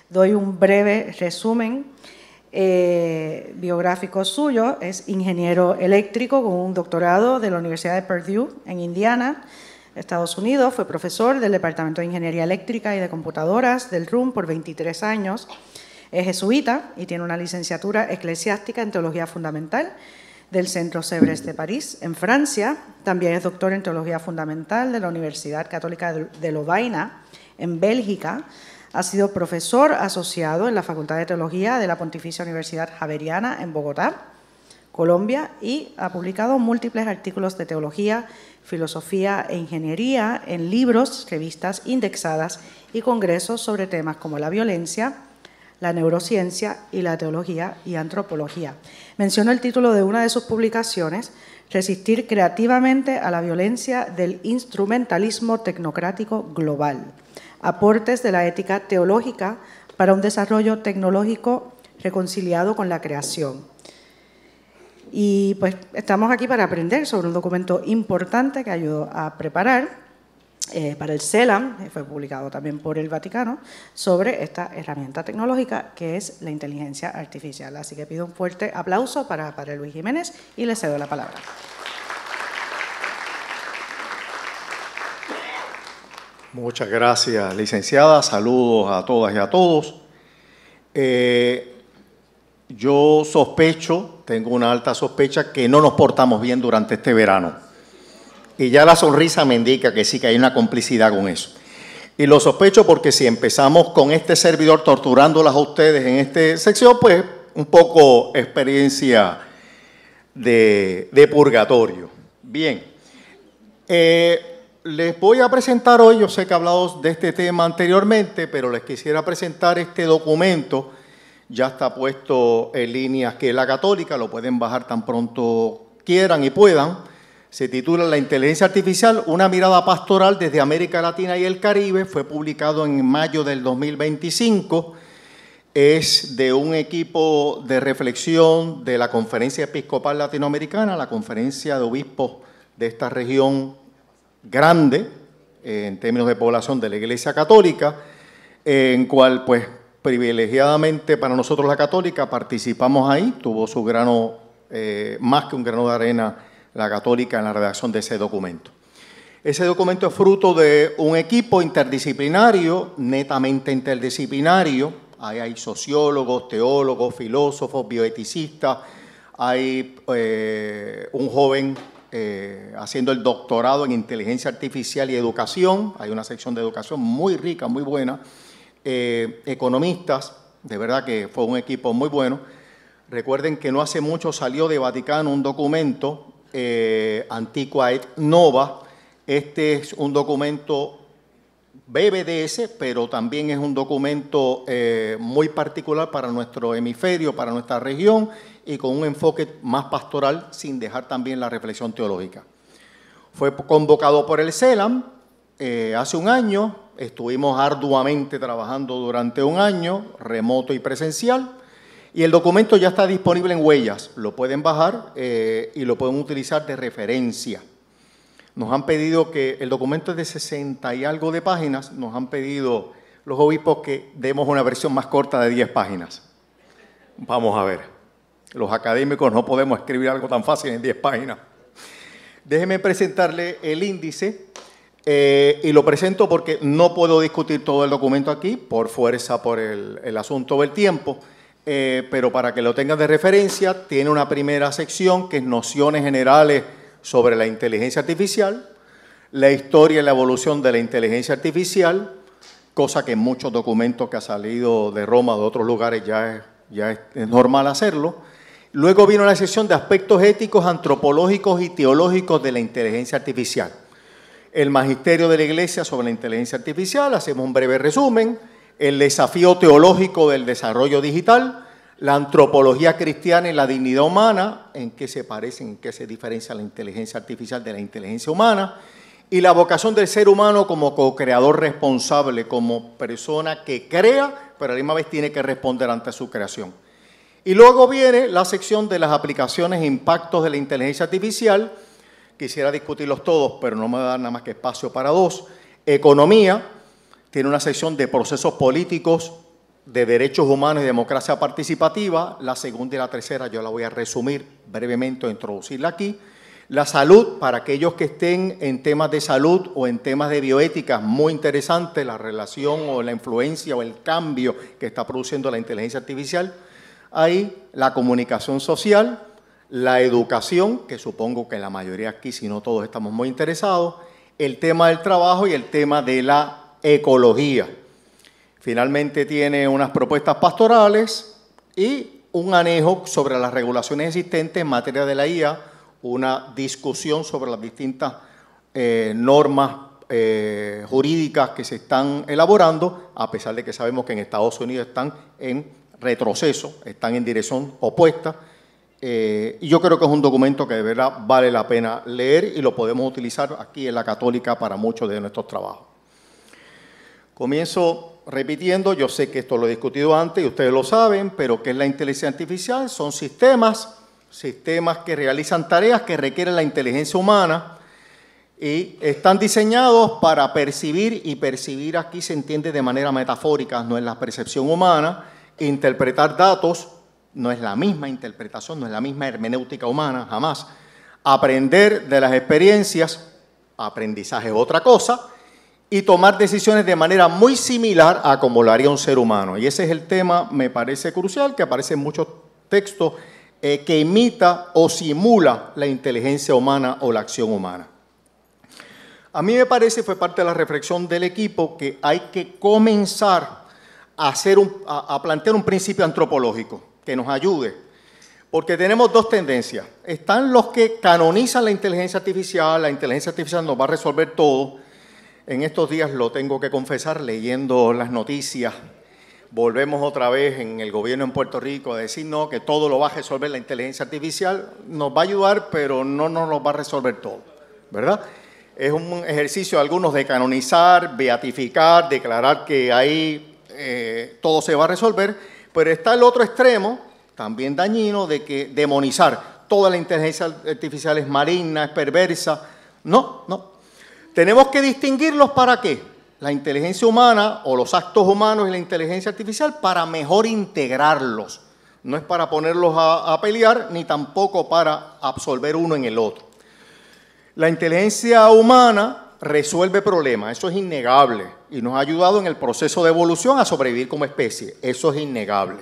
Doy un breve resumen biográfico suyo. Es ingeniero eléctrico con un doctorado de la Universidad de Purdue en Indiana, Estados Unidos. Fue profesor del Departamento de Ingeniería Eléctrica y de Computadoras del RUM por 23 años. Es jesuita y tiene una licenciatura eclesiástica en Teología Fundamental del Centro Sèvres de París, en Francia. También es doctor en Teología Fundamental de la Universidad Católica de Lovaina, en Bélgica. Ha sido profesor asociado en la Facultad de Teología de la Pontificia Universidad Javeriana en Bogotá, Colombia, y ha publicado múltiples artículos de teología, filosofía e ingeniería en libros, revistas indexadas y congresos sobre temas como la violencia, la neurociencia y la teología y antropología. Menciono el título de una de sus publicaciones: Resistir creativamente a la violencia del instrumentalismo tecnocrático global. Aportes de la ética teológica para un desarrollo tecnológico reconciliado con la creación. Y pues estamos aquí para aprender sobre un documento importante que ayudó a preparar para el CELAM, fue publicado también por el Vaticano, sobre esta herramienta tecnológica que es la inteligencia artificial. Así que pido un fuerte aplauso para Luis Jiménez y le cedo la palabra. Muchas gracias, licenciada. Saludos a todas y a todos. Yo sospecho, tengo una alta sospecha, que no nos portamos bien durante este verano. Y ya la sonrisa me indica que sí, que hay una complicidad con eso. Y lo sospecho porque si empezamos con este servidor torturándolas a ustedes en esta sección, pues un poco experiencia de purgatorio. Bien. Les voy a presentar hoy, yo sé que he hablado de este tema anteriormente, pero les quisiera presentar este documento. Ya está puesto en línea aquí en la Católica, lo pueden bajar tan pronto quieran y puedan. Se titula La inteligencia artificial, una mirada pastoral desde América Latina y el Caribe. Fue publicado en mayo del 2025. Es de un equipo de reflexión de la Conferencia Episcopal Latinoamericana, la conferencia de obispos de esta región grande, en términos de población de la Iglesia Católica, en cual, pues, privilegiadamente para nosotros la Católica participamos ahí. Tuvo su grano, más que un grano de arena, la Católica en la redacción de ese documento. Ese documento es fruto de un equipo interdisciplinario, netamente interdisciplinario. Ahí hay sociólogos, teólogos, filósofos, bioeticistas. Hay un joven haciendo el doctorado en inteligencia artificial y educación. Hay una sección de educación muy rica, muy buena. Economistas, de verdad que fue un equipo muy bueno. Recuerden que no hace mucho salió de Vaticano un documento, Antiqua et Nova. Este es un documento BBDS, pero también es un documento muy particular para nuestro hemisferio, para nuestra región, y con un enfoque más pastoral, sin dejar también la reflexión teológica. Fue convocado por el CELAM hace un año. Estuvimos arduamente trabajando durante un año, remoto y presencial. Y el documento ya está disponible en Huellas, lo pueden bajar y lo pueden utilizar de referencia. Nos han pedido que, el documento es de 60 y algo de páginas, nos han pedido los obispos que demos una versión más corta de 10 páginas. Vamos a ver, los académicos no podemos escribir algo tan fácil en 10 páginas. Déjenme presentarle el índice y lo presento porque no puedo discutir todo el documento aquí, por fuerza, por el asunto del tiempo. Pero para que lo tengan de referencia, tiene una primera sección que es nociones generales sobre la inteligencia artificial, la historia y la evolución de la inteligencia artificial, cosa que en muchos documentos que ha salido de Roma o de otros lugares ya es normal hacerlo. Luego vino la sección de aspectos éticos, antropológicos y teológicos de la inteligencia artificial. El magisterio de la Iglesia sobre la inteligencia artificial, hacemos un breve resumen. El desafío teológico del desarrollo digital, la antropología cristiana y la dignidad humana, en qué se parecen, en qué se diferencia la inteligencia artificial de la inteligencia humana, y la vocación del ser humano como co-creador responsable, como persona que crea, pero a la misma vez tiene que responder ante su creación. Y luego viene la sección de las aplicaciones e impactos de la inteligencia artificial. Quisiera discutirlos todos, pero no me da nada más que espacio para dos. Economía. Tiene una sección de procesos políticos de Derechos Humanos y Democracia Participativa. La segunda y la tercera yo la voy a resumir brevemente o introducirla aquí. La salud, para aquellos que estén en temas de salud o en temas de bioética, muy interesante la relación o la influencia o el cambio que está produciendo la inteligencia artificial. Ahí la comunicación social, la educación, que supongo que la mayoría aquí, si no todos, estamos muy interesados, el tema del trabajo y el tema de la ecología. Finalmente tiene unas propuestas pastorales y un anejo sobre las regulaciones existentes en materia de la IA, una discusión sobre las distintas normas jurídicas que se están elaborando, a pesar de que sabemos que en Estados Unidos están en retroceso, están en dirección opuesta. Y yo creo que es un documento que de verdad vale la pena leer y lo podemos utilizar aquí en la Católica para muchos de nuestros trabajos. Comienzo repitiendo, yo sé que esto lo he discutido antes y ustedes lo saben, pero ¿qué es la inteligencia artificial? Son sistemas que realizan tareas que requieren la inteligencia humana y están diseñados para percibir, y percibir aquí se entiende de manera metafórica, no es la percepción humana, interpretar datos, no es la misma interpretación, no es la misma hermenéutica humana, jamás. Aprender de las experiencias, aprendizaje es otra cosa, y tomar decisiones de manera muy similar a como lo haría un ser humano. Y ese es el tema, me parece crucial, que aparece en muchos textos, que imita o simula la inteligencia humana o la acción humana. A mí me parece, fue parte de la reflexión del equipo, que hay que comenzar a plantear un principio antropológico que nos ayude, porque tenemos dos tendencias. Están los que canonizan la inteligencia artificial nos va a resolver todo. En estos días, lo tengo que confesar, leyendo las noticias, volvemos otra vez en el gobierno en Puerto Rico a decir no, que todo lo va a resolver la inteligencia artificial. Nos va a ayudar, pero no nos lo va a resolver todo, ¿verdad? Es un ejercicio de algunos de canonizar, beatificar, declarar que ahí todo se va a resolver, pero está el otro extremo, también dañino, de que demonizar toda la inteligencia artificial es maligna, es perversa. No. Tenemos que distinguirlos ¿para qué? La inteligencia humana o los actos humanos y la inteligencia artificial para mejor integrarlos. No es para ponerlos a pelear, ni tampoco para absorber uno en el otro. La inteligencia humana resuelve problemas, eso es innegable, y nos ha ayudado en el proceso de evolución a sobrevivir como especie, eso es innegable.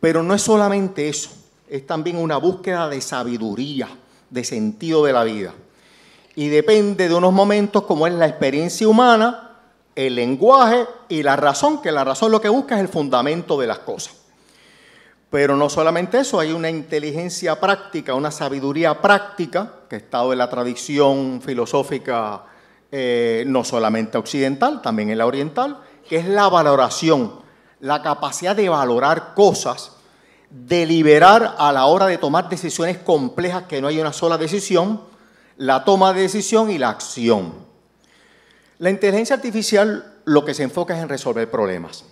Pero no es solamente eso, es también una búsqueda de sabiduría, de sentido de la vida. Y depende de unos momentos como es la experiencia humana, el lenguaje y la razón, que la razón lo que busca es el fundamento de las cosas. Pero no solamente eso, hay una inteligencia práctica, una sabiduría práctica, que ha estado en la tradición filosófica no solamente occidental, también en la oriental, que es la valoración, la capacidad de valorar cosas, deliberar a la hora de tomar decisiones complejas, que no hay una sola decisión, la toma de decisión y la acción. La inteligencia artificial lo que se enfoca es en resolver problemas.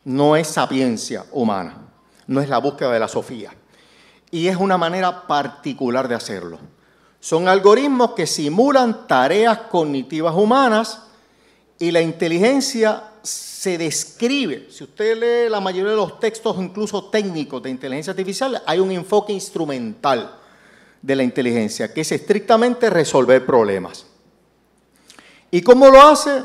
No es sapiencia humana, no es la búsqueda de la sofía. Y es una manera particular de hacerlo. Son algoritmos que simulan tareas cognitivas humanas y la inteligencia se describe. Si usted lee la mayoría de los textos, incluso técnicos de inteligencia artificial, hay un enfoque instrumental de la inteligencia, que es estrictamente resolver problemas. ¿Y cómo lo hace?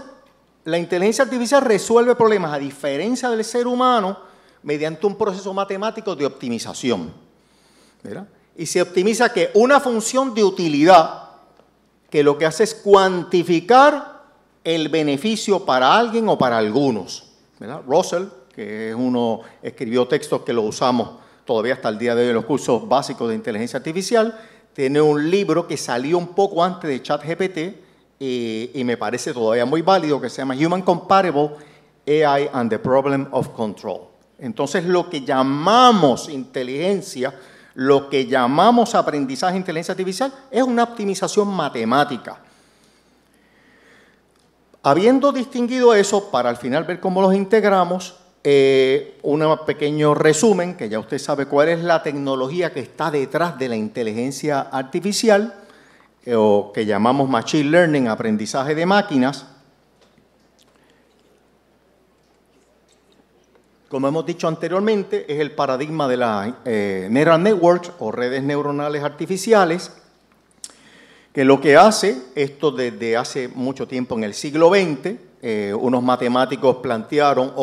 La inteligencia artificial resuelve problemas, a diferencia del ser humano, mediante un proceso matemático de optimización, ¿verdad? Y se optimiza que una función de utilidad, que lo que hace es cuantificar el beneficio para alguien o para algunos, ¿verdad? Russell, que es uno, escribió textos que lo usamos todavía hasta el día de hoy en los cursos básicos de inteligencia artificial, tiene un libro que salió un poco antes de ChatGPT, y me parece todavía muy válido, que se llama Human Compatible AI and the Problem of Control. Entonces, lo que llamamos inteligencia, lo que llamamos aprendizaje de inteligencia artificial, es una optimización matemática. Habiendo distinguido eso, para al final ver cómo los integramos, un pequeño resumen, que ya usted sabe cuál es la tecnología que está detrás de la inteligencia artificial, o que llamamos Machine Learning, aprendizaje de máquinas. como hemos dicho anteriormente, es el paradigma de las neural networks o redes neuronales artificiales, que lo que hace, esto desde hace mucho tiempo en el siglo XX, unos matemáticos plantearon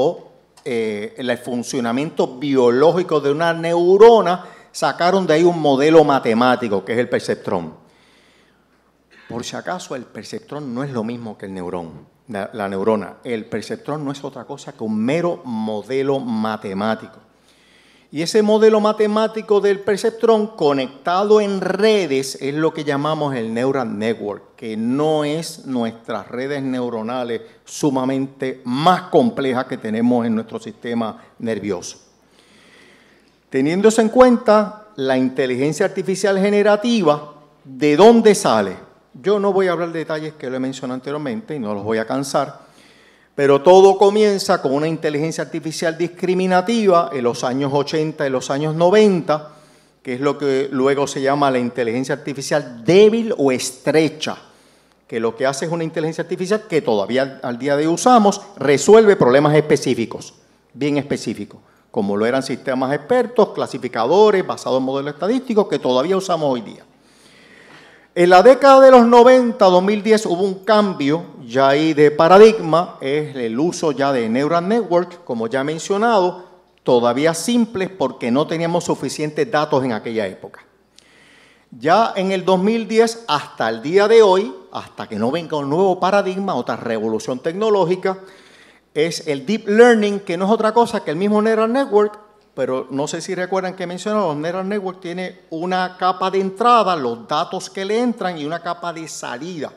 el funcionamiento biológico de una neurona, sacaron de ahí un modelo matemático que es el perceptrón. Por si acaso, el perceptrón no es lo mismo que el neurón, la neurona. El perceptrón no es otra cosa que un mero modelo matemático. Y ese modelo matemático del perceptrón conectado en redes es lo que llamamos el neural network, que no es nuestras redes neuronales sumamente más complejas que tenemos en nuestro sistema nervioso. Teniendo eso en cuenta, la inteligencia artificial generativa, ¿de dónde sale? Yo no voy a hablar de detalles que lo he mencionado anteriormente y no los voy a cansar. Pero todo comienza con una inteligencia artificial discriminativa en los años 80 y los años 90, que es lo que luego se llama la inteligencia artificial débil o estrecha, que lo que hace es una inteligencia artificial que todavía al día de hoy usamos, resuelve problemas específicos, bien específicos, como lo eran sistemas expertos, clasificadores, basados en modelos estadísticos, que todavía usamos hoy día. En la década de los 90, 2010, hubo un cambio ya ahí de paradigma, es el uso ya de neural network, como ya he mencionado, todavía simples porque no teníamos suficientes datos en aquella época. Ya en el 2010 hasta el día de hoy, hasta que no venga un nuevo paradigma, otra revolución tecnológica, es el deep learning, que no es otra cosa que el mismo neural network, pero no sé si recuerdan que mencionaba, los neural network tiene una capa de entrada, los datos que le entran, y una capa de salida,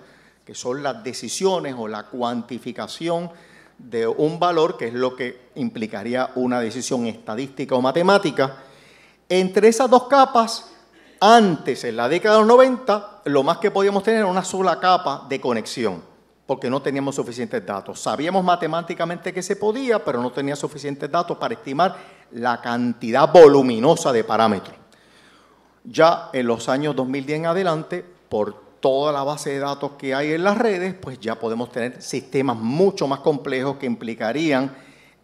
que son las decisiones o la cuantificación de un valor, que es lo que implicaría una decisión estadística o matemática. Entre esas dos capas, antes, en la década de los 90, lo más que podíamos tener era una sola capa de conexión, porque no teníamos suficientes datos. Sabíamos matemáticamente que se podía, pero no tenía suficientes datos para estimar la cantidad voluminosa de parámetros. Ya en los años 2010 en adelante, por toda la base de datos que hay en las redes, pues ya podemos tener sistemas mucho más complejos que implicarían,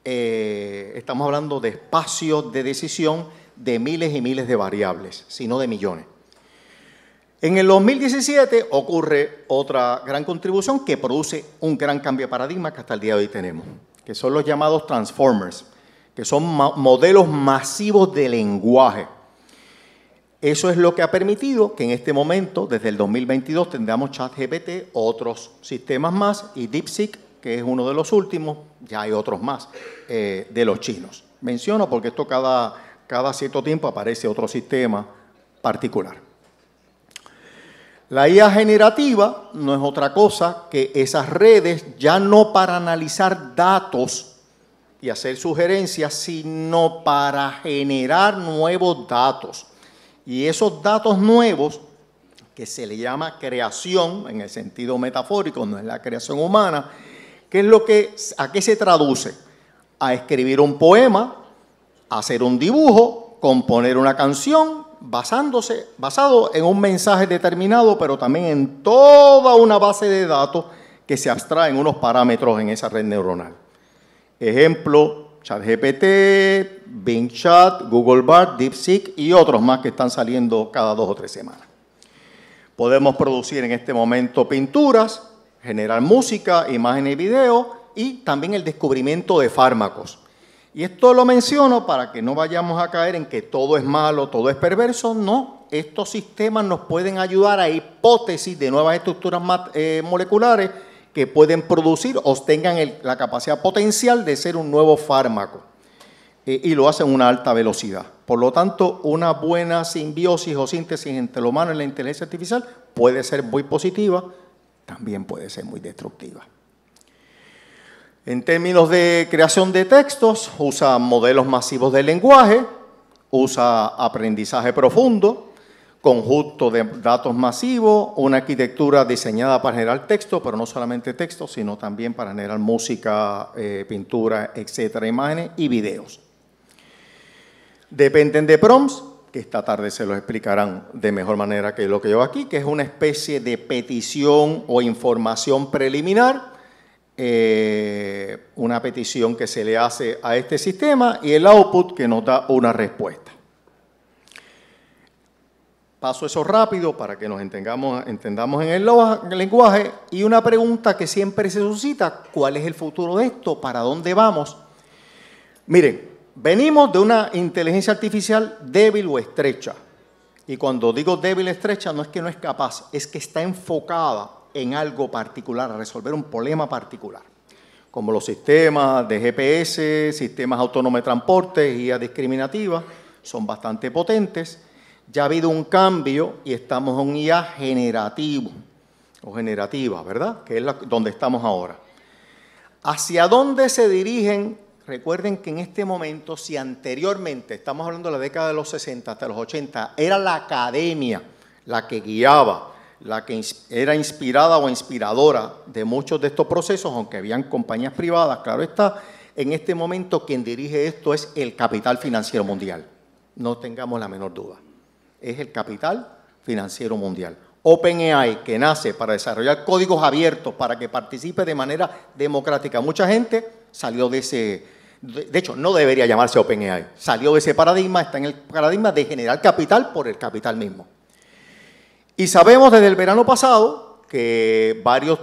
estamos hablando de espacios de decisión de miles y miles de variables, sino de millones. En el 2017 ocurre otra gran contribución que produce un gran cambio de paradigma que hasta el día de hoy tenemos, que son los llamados transformers, que son modelos masivos de lenguaje. Eso es lo que ha permitido que en este momento, desde el 2022, tengamos ChatGPT, otros sistemas más, y DeepSeek, que es uno de los últimos, ya hay otros más, de los chinos. Menciono porque esto cada cierto tiempo aparece otro sistema particular. La IA generativa no es otra cosa que esas redes ya no para analizar datos y hacer sugerencias, sino para generar nuevos datos. Y esos datos nuevos, que se le llama creación en el sentido metafórico, no es la creación humana, ¿a qué se traduce? A escribir un poema, a hacer un dibujo, componer una canción, basado en un mensaje determinado, pero también en toda una base de datos que se abstraen unos parámetros en esa red neuronal. Ejemplo, ChatGPT, Bing Chat, Google Bard, DeepSeek y otros más que están saliendo cada 2 o 3 semanas. Podemos producir en este momento pinturas, generar música, imágenes y video, y también el descubrimiento de fármacos. Y esto lo menciono para que no vayamos a caer en que todo es malo, todo es perverso. No, estos sistemas nos pueden ayudar a hipótesis de nuevas estructuras moleculares que pueden producir o tengan la capacidad potencial de ser un nuevo fármaco. Y lo hacen a una alta velocidad. Por lo tanto, una buena simbiosis o síntesis entre lo humano y la inteligencia artificial puede ser muy positiva, también puede ser muy destructiva. En términos de creación de textos, usa modelos masivos de lenguaje, usa aprendizaje profundo, conjunto de datos masivos, una arquitectura diseñada para generar texto, pero no solamente texto, sino también para generar música, pintura, etcétera, imágenes y videos. Dependen de prompts, que esta tarde se los explicarán de mejor manera que lo que yo aquí, que es una especie de petición o información preliminar una petición que se le hace a este sistema y el output que nos da una respuesta. Paso eso rápido para que nos entendamos en el lenguaje. Y una pregunta que siempre se suscita: ¿cuál es el futuro de esto? ¿Para dónde vamos? Miren, venimos de una inteligencia artificial débil o estrecha. Y cuando digo débil o estrecha, no es que no es capaz, es que está enfocada en algo particular, a resolver un problema particular. Como los sistemas de GPS, sistemas autónomos de transporte, guías discriminativas, son bastante potentes. Ya ha habido un cambio y estamos en un IA generativo o generativa, ¿verdad? Que es donde estamos ahora. ¿Hacia dónde se dirigen? Recuerden que en este momento, si anteriormente, estamos hablando de la década de los 60 hasta los 80, era la academia la que guiaba, la que era inspirada o inspiradora de muchos de estos procesos, aunque habían compañías privadas, claro está, en este momento quien dirige esto es el capital financiero mundial. No tengamos la menor duda. Es el capital financiero mundial. OpenAI, que nace para desarrollar códigos abiertos para que participe de manera democrática. Mucha gente salió de ese, de hecho, no debería llamarse OpenAI, salió de ese paradigma, está en el paradigma de generar capital por el capital mismo. Y sabemos desde el verano pasado que varios,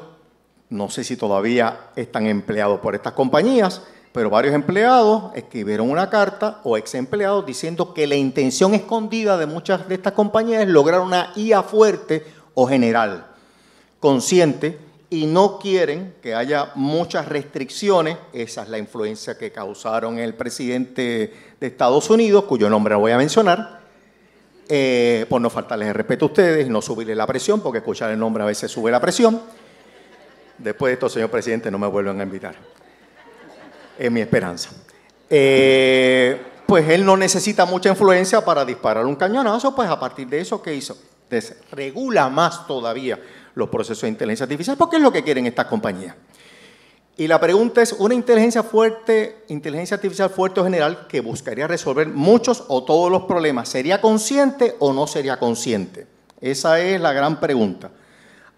no sé si todavía están empleados por estas compañías, pero varios empleados escribieron una carta o ex empleados diciendo que la intención escondida de muchas de estas compañías es lograr una IA fuerte o general, consciente, y no quieren que haya muchas restricciones. Esa es la influencia que causaron el presidente de Estados Unidos, cuyo nombre no voy a mencionar, por no faltarles el respeto a ustedes y no subirle la presión, porque escuchar el nombre a veces sube la presión. Después de esto, señor presidente, no me vuelvan a invitar. Es mi esperanza. Pues él no necesita mucha influencia para disparar un cañonazo, pues a partir de eso, ¿qué hizo? Desregula más todavía los procesos de inteligencia artificial, porque es lo que quieren estas compañías. Y la pregunta es, ¿una inteligencia artificial fuerte o general que buscaría resolver muchos o todos los problemas, ¿sería consciente o no sería consciente? Esa es la gran pregunta.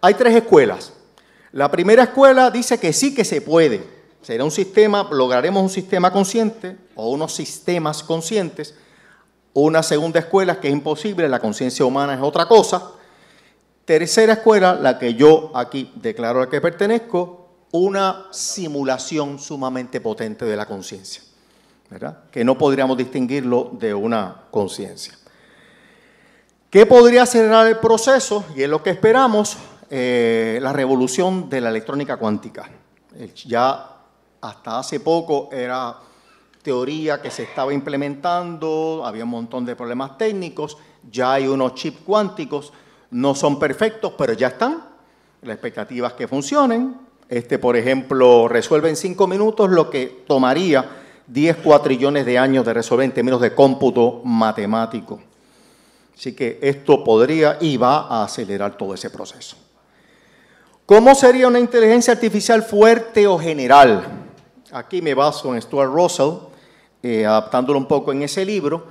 Hay tres escuelas. La primera escuela dice que sí que se puede. Será un sistema, lograremos un sistema consciente o unos sistemas conscientes. Una segunda escuela que es imposible, la conciencia humana es otra cosa. Tercera escuela, la que yo aquí declaro a la que pertenezco, una simulación sumamente potente de la conciencia, ¿verdad? Que no podríamos distinguirlo de una conciencia. ¿Qué podría acelerar el proceso? Y es lo que esperamos, la revolución de la electrónica cuántica. Ya hasta hace poco era teoría que se estaba implementando, había un montón de problemas técnicos, ya hay unos chips cuánticos, no son perfectos, pero ya están. La expectativa es que funcionen. Por ejemplo, resuelve en 5 minutos lo que tomaría 10 cuatrillones de años de resolver en términos de cómputo matemático. Así que esto podría y va a acelerar todo ese proceso. ¿Cómo sería una inteligencia artificial fuerte o general? Aquí me baso en Stuart Russell, adaptándolo un poco en ese libro.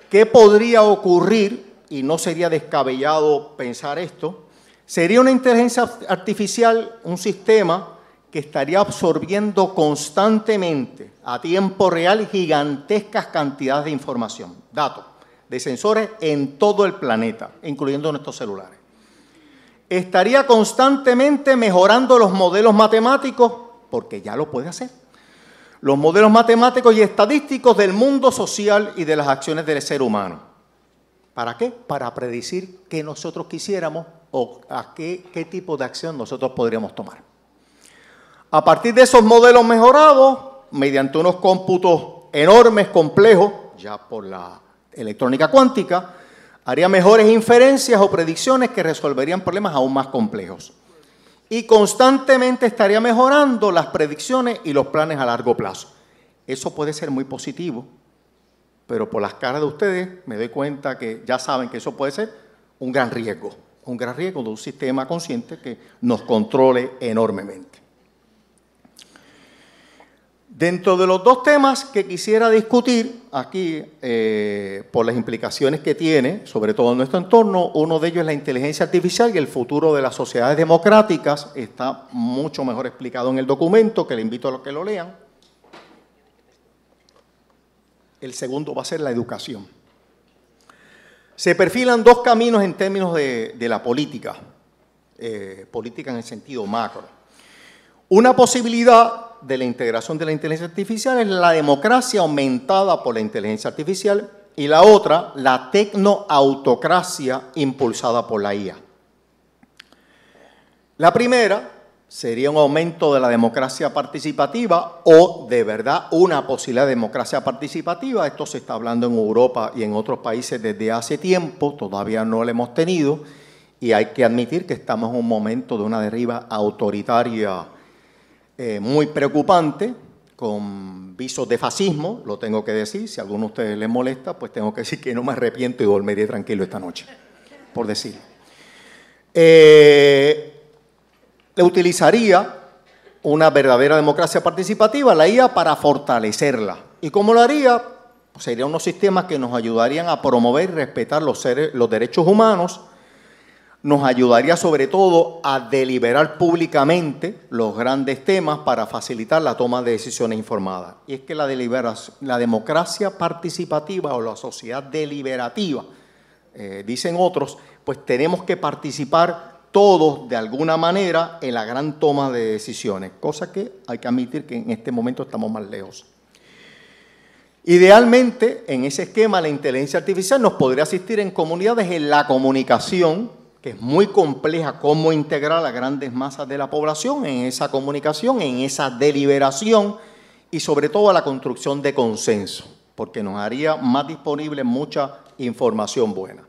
¿Qué podría ocurrir? Y no sería descabellado pensar esto. Sería una inteligencia artificial, un sistema que estaría absorbiendo constantemente, a tiempo real, gigantescas cantidades de información, datos, de sensores en todo el planeta, incluyendo nuestros celulares. Estaría constantemente mejorando los modelos matemáticos, porque ya lo puede hacer. Los modelos matemáticos y estadísticos del mundo social y de las acciones del ser humano. ¿Para qué? Para predecir qué nosotros quisiéramos o a qué tipo de acción nosotros podríamos tomar. A partir de esos modelos mejorados, mediante unos cómputos enormes, complejos, ya por la electrónica cuántica, haría mejores inferencias o predicciones que resolverían problemas aún más complejos. Y constantemente estaría mejorando las predicciones y los planes a largo plazo. Eso puede ser muy positivo, pero por las caras de ustedes me doy cuenta que ya saben que eso puede ser un gran riesgo de un sistema consciente que nos controle enormemente. Dentro de los dos temas que quisiera discutir aquí, por las implicaciones que tiene, sobre todo en nuestro entorno, uno de ellos es la inteligencia artificial y el futuro de las sociedades democráticas. Está mucho mejor explicado en el documento, que le invito a los que lo lean. El segundo va a ser la educación. Se perfilan dos caminos en términos de la política, política en el sentido macro. Una posibilidad de la integración de la inteligencia artificial es la democracia aumentada por la inteligencia artificial y la otra, la tecnoautocracia impulsada por la IA. La primera sería un aumento de la democracia participativa o, de verdad, una posibilidad de democracia participativa. Esto se está hablando en Europa y en otros países desde hace tiempo, todavía no lo hemos tenido, y hay que admitir que estamos en un momento de una deriva autoritaria muy preocupante, con visos de fascismo, lo tengo que decir. Si a alguno de ustedes les molesta, pues tengo que decir que no me arrepiento y dormiré tranquilo esta noche, por decirlo. Le utilizaría una verdadera democracia participativa, la IA, para fortalecerla. ¿Y cómo lo haría? Pues serían unos sistemas que nos ayudarían a promover y respetar los derechos humanos, nos ayudaría sobre todo a deliberar públicamente los grandes temas para facilitar la toma de decisiones informadas. Y es que la democracia participativa o la sociedad deliberativa, dicen otros, pues tenemos que participar todos de alguna manera en la gran toma de decisiones, cosa que hay que admitir que en este momento estamos más lejos. Idealmente, en ese esquema, la inteligencia artificial nos podría asistir en comunidades en la comunicación, que es muy compleja, cómo integrar a grandes masas de la población en esa comunicación, en esa deliberación y sobre todo a la construcción de consenso, porque nos haría más disponible mucha información buena.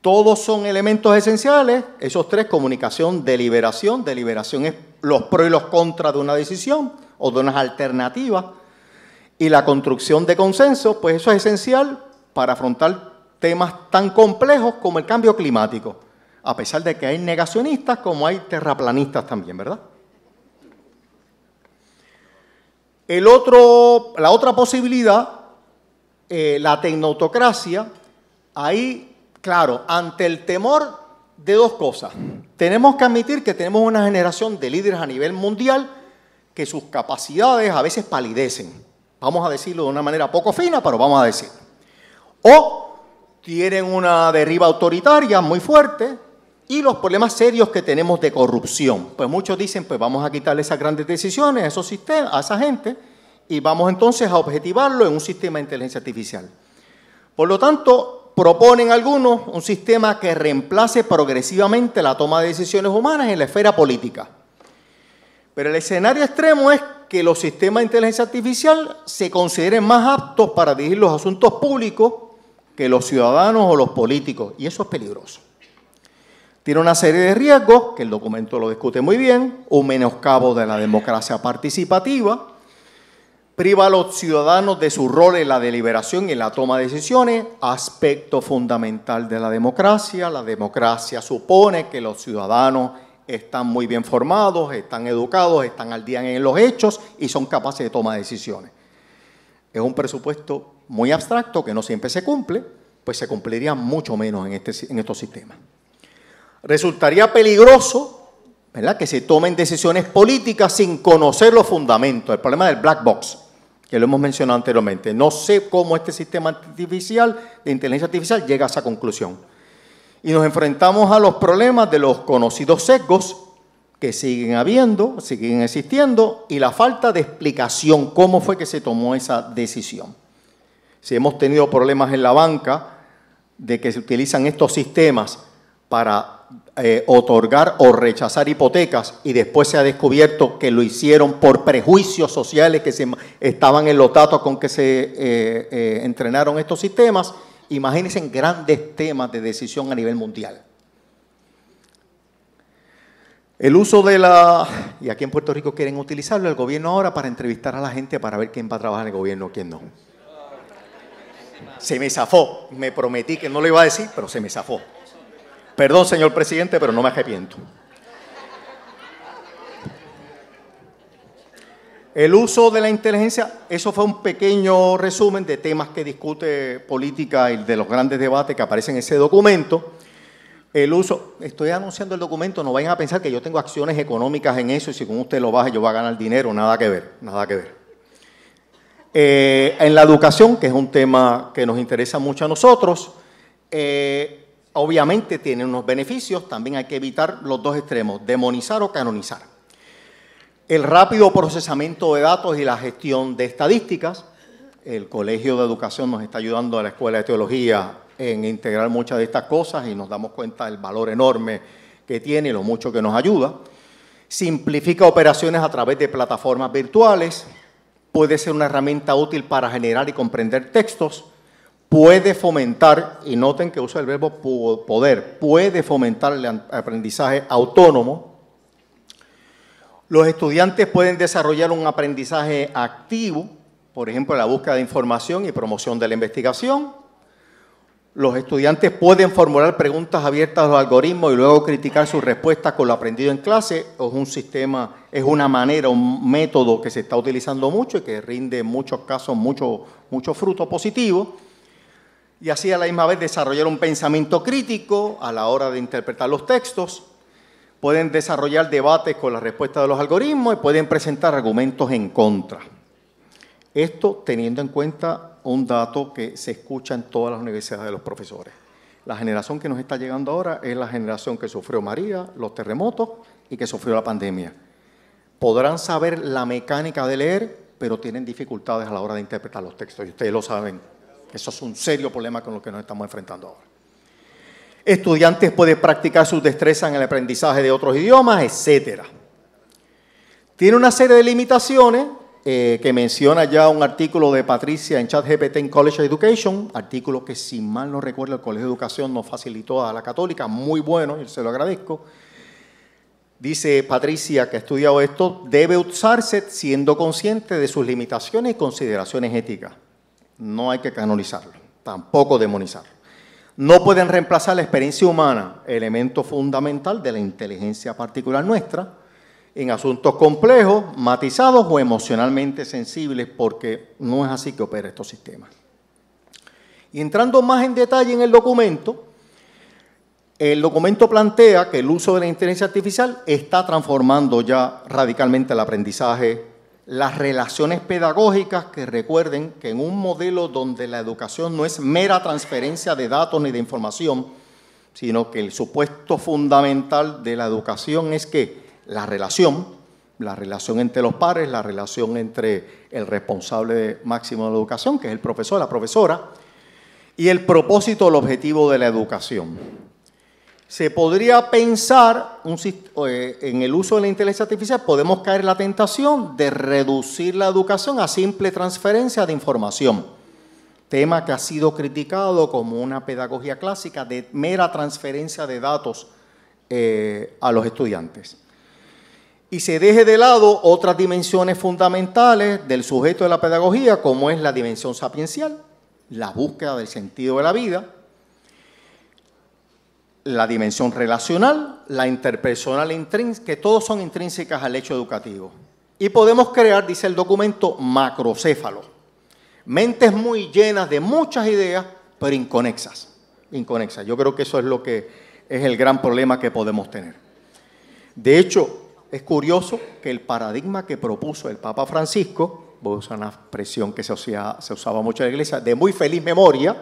Todos son elementos esenciales, esos tres: comunicación, deliberación. Deliberación es los pros y los contras de una decisión o de unas alternativas. Y la construcción de consenso, pues eso es esencial para afrontar temas tan complejos como el cambio climático, a pesar de que hay negacionistas como hay terraplanistas también, ¿verdad? La otra posibilidad, la tecnoautocracia, ahí, claro, ante el temor de dos cosas. Tenemos que admitir que tenemos una generación de líderes a nivel mundial que sus capacidades a veces palidecen. Vamos a decirlo de una manera poco fina, pero vamos a decir. O tienen una deriva autoritaria muy fuerte y los problemas serios que tenemos de corrupción. Pues muchos dicen, pues vamos a quitarle esas grandes decisiones a esos sistemas, a esa gente, y vamos entonces a objetivarlo en un sistema de inteligencia artificial. Por lo tanto, proponen algunos un sistema que reemplace progresivamente la toma de decisiones humanas en la esfera política. Pero el escenario extremo es que los sistemas de inteligencia artificial se consideren más aptos para dirigir los asuntos públicos que los ciudadanos o los políticos, y eso es peligroso. Tiene una serie de riesgos, que el documento lo discute muy bien: un menoscabo de la democracia participativa, priva a los ciudadanos de su rol en la deliberación y en la toma de decisiones, aspecto fundamental de la democracia. La democracia supone que los ciudadanos están muy bien formados, están educados, están al día en los hechos y son capaces de tomar decisiones. Es un presupuesto muy abstracto que no siempre se cumple, pues se cumpliría mucho menos en estos sistemas. Resultaría peligroso, ¿verdad?, que se tomen decisiones políticas sin conocer los fundamentos. El problema del black box, que lo hemos mencionado anteriormente. No sé cómo este sistema artificial, de inteligencia artificial, llega a esa conclusión. Y nos enfrentamos a los problemas de los conocidos sesgos que siguen habiendo, siguen existiendo, y la falta de explicación, cómo fue que se tomó esa decisión. Si hemos tenido problemas en la banca de que se utilizan estos sistemas para otorgar o rechazar hipotecas y después se ha descubierto que lo hicieron por prejuicios sociales que estaban en los datos con que se entrenaron estos sistemas, imagínense en grandes temas de decisión a nivel mundial. El uso de y aquí en Puerto Rico quieren utilizarlo el gobierno ahora para entrevistar a la gente para ver quién va a trabajar en el gobierno o quién no. Se me zafó, me prometí que no lo iba a decir, pero se me zafó. Perdón, señor presidente, pero no me arrepiento. El uso de la inteligencia, eso fue un pequeño resumen de temas que discute política y de los grandes debates que aparecen en ese documento. El uso, estoy anunciando el documento, no vayan a pensar que yo tengo acciones económicas en eso y si con usted lo baja yo voy a ganar dinero, nada que ver, nada que ver. En la educación, que es un tema que nos interesa mucho a nosotros, obviamente tiene unos beneficios, también hay que evitar los dos extremos, demonizar o canonizar. El rápido procesamiento de datos y la gestión de estadísticas. El Colegio de Educación nos está ayudando a la Escuela de Teología en integrar muchas de estas cosas y nos damos cuenta del valor enorme que tiene y lo mucho que nos ayuda. Simplifica operaciones a través de plataformas virtuales. Puede ser una herramienta útil para generar y comprender textos. Puede fomentar, y noten que usa el verbo poder, puede fomentar el aprendizaje autónomo. Los estudiantes pueden desarrollar un aprendizaje activo, por ejemplo, la búsqueda de información y promoción de la investigación. Los estudiantes pueden formular preguntas abiertas a los algoritmos y luego criticar sus respuestas con lo aprendido en clase. Es un sistema, es una manera, un método que se está utilizando mucho y que rinde en muchos casos mucho fruto positivo. Y así a la misma vez desarrollar un pensamiento crítico a la hora de interpretar los textos. Pueden desarrollar debates con la respuesta de los algoritmos y pueden presentar argumentos en contra. Esto teniendo en cuenta un dato que se escucha en todas las universidades de los profesores. La generación que nos está llegando ahora es la generación que sufrió María, los terremotos y que sufrió la pandemia. Podrán saber la mecánica de leer, pero tienen dificultades a la hora de interpretar los textos. Y ustedes lo saben, eso es un serio problema con lo que nos estamos enfrentando ahora. Estudiantes pueden practicar sus destrezas en el aprendizaje de otros idiomas, etc. Tiene una serie de limitaciones que menciona ya un artículo de Patricia en ChatGPT en College Education, artículo que, si mal no recuerdo, el Colegio de Educación nos facilitó a la Católica, muy bueno, y se lo agradezco. Dice Patricia, que ha estudiado esto, debe usarse siendo consciente de sus limitaciones y consideraciones éticas. No hay que canonizarlo, tampoco demonizarlo. No pueden reemplazar la experiencia humana, elemento fundamental de la inteligencia particular nuestra, en asuntos complejos, matizados o emocionalmente sensibles, porque no es así que opera estos sistemas. Y entrando más en detalle en el documento plantea que el uso de la inteligencia artificial está transformando ya radicalmente el aprendizaje, las relaciones pedagógicas, que recuerden que en un modelo donde la educación no es mera transferencia de datos ni de información, sino que el supuesto fundamental de la educación es que la relación entre los pares, la relación entre el responsable máximo de la educación, que es el profesor, la profesora, y el propósito, el objetivo de la educación. Se podría pensar en el uso de la inteligencia artificial, podemos caer en la tentación de reducir la educación a simple transferencia de información, tema que ha sido criticado como una pedagogía clásica de mera transferencia de datos a los estudiantes. Y se deje de lado otras dimensiones fundamentales del sujeto de la pedagogía, como es la dimensión sapiencial, la búsqueda del sentido de la vida, la dimensión relacional, la interpersonal intrínseca, que todos son intrínsecas al hecho educativo. Y podemos crear, dice el documento, macrocéfalos, mentes muy llenas de muchas ideas, pero inconexas. Yo creo que eso es lo que es el gran problema que podemos tener. De hecho, es curioso que el paradigma que propuso el Papa Francisco, voy a usar una expresión que se usaba mucho en la Iglesia, de muy feliz memoria,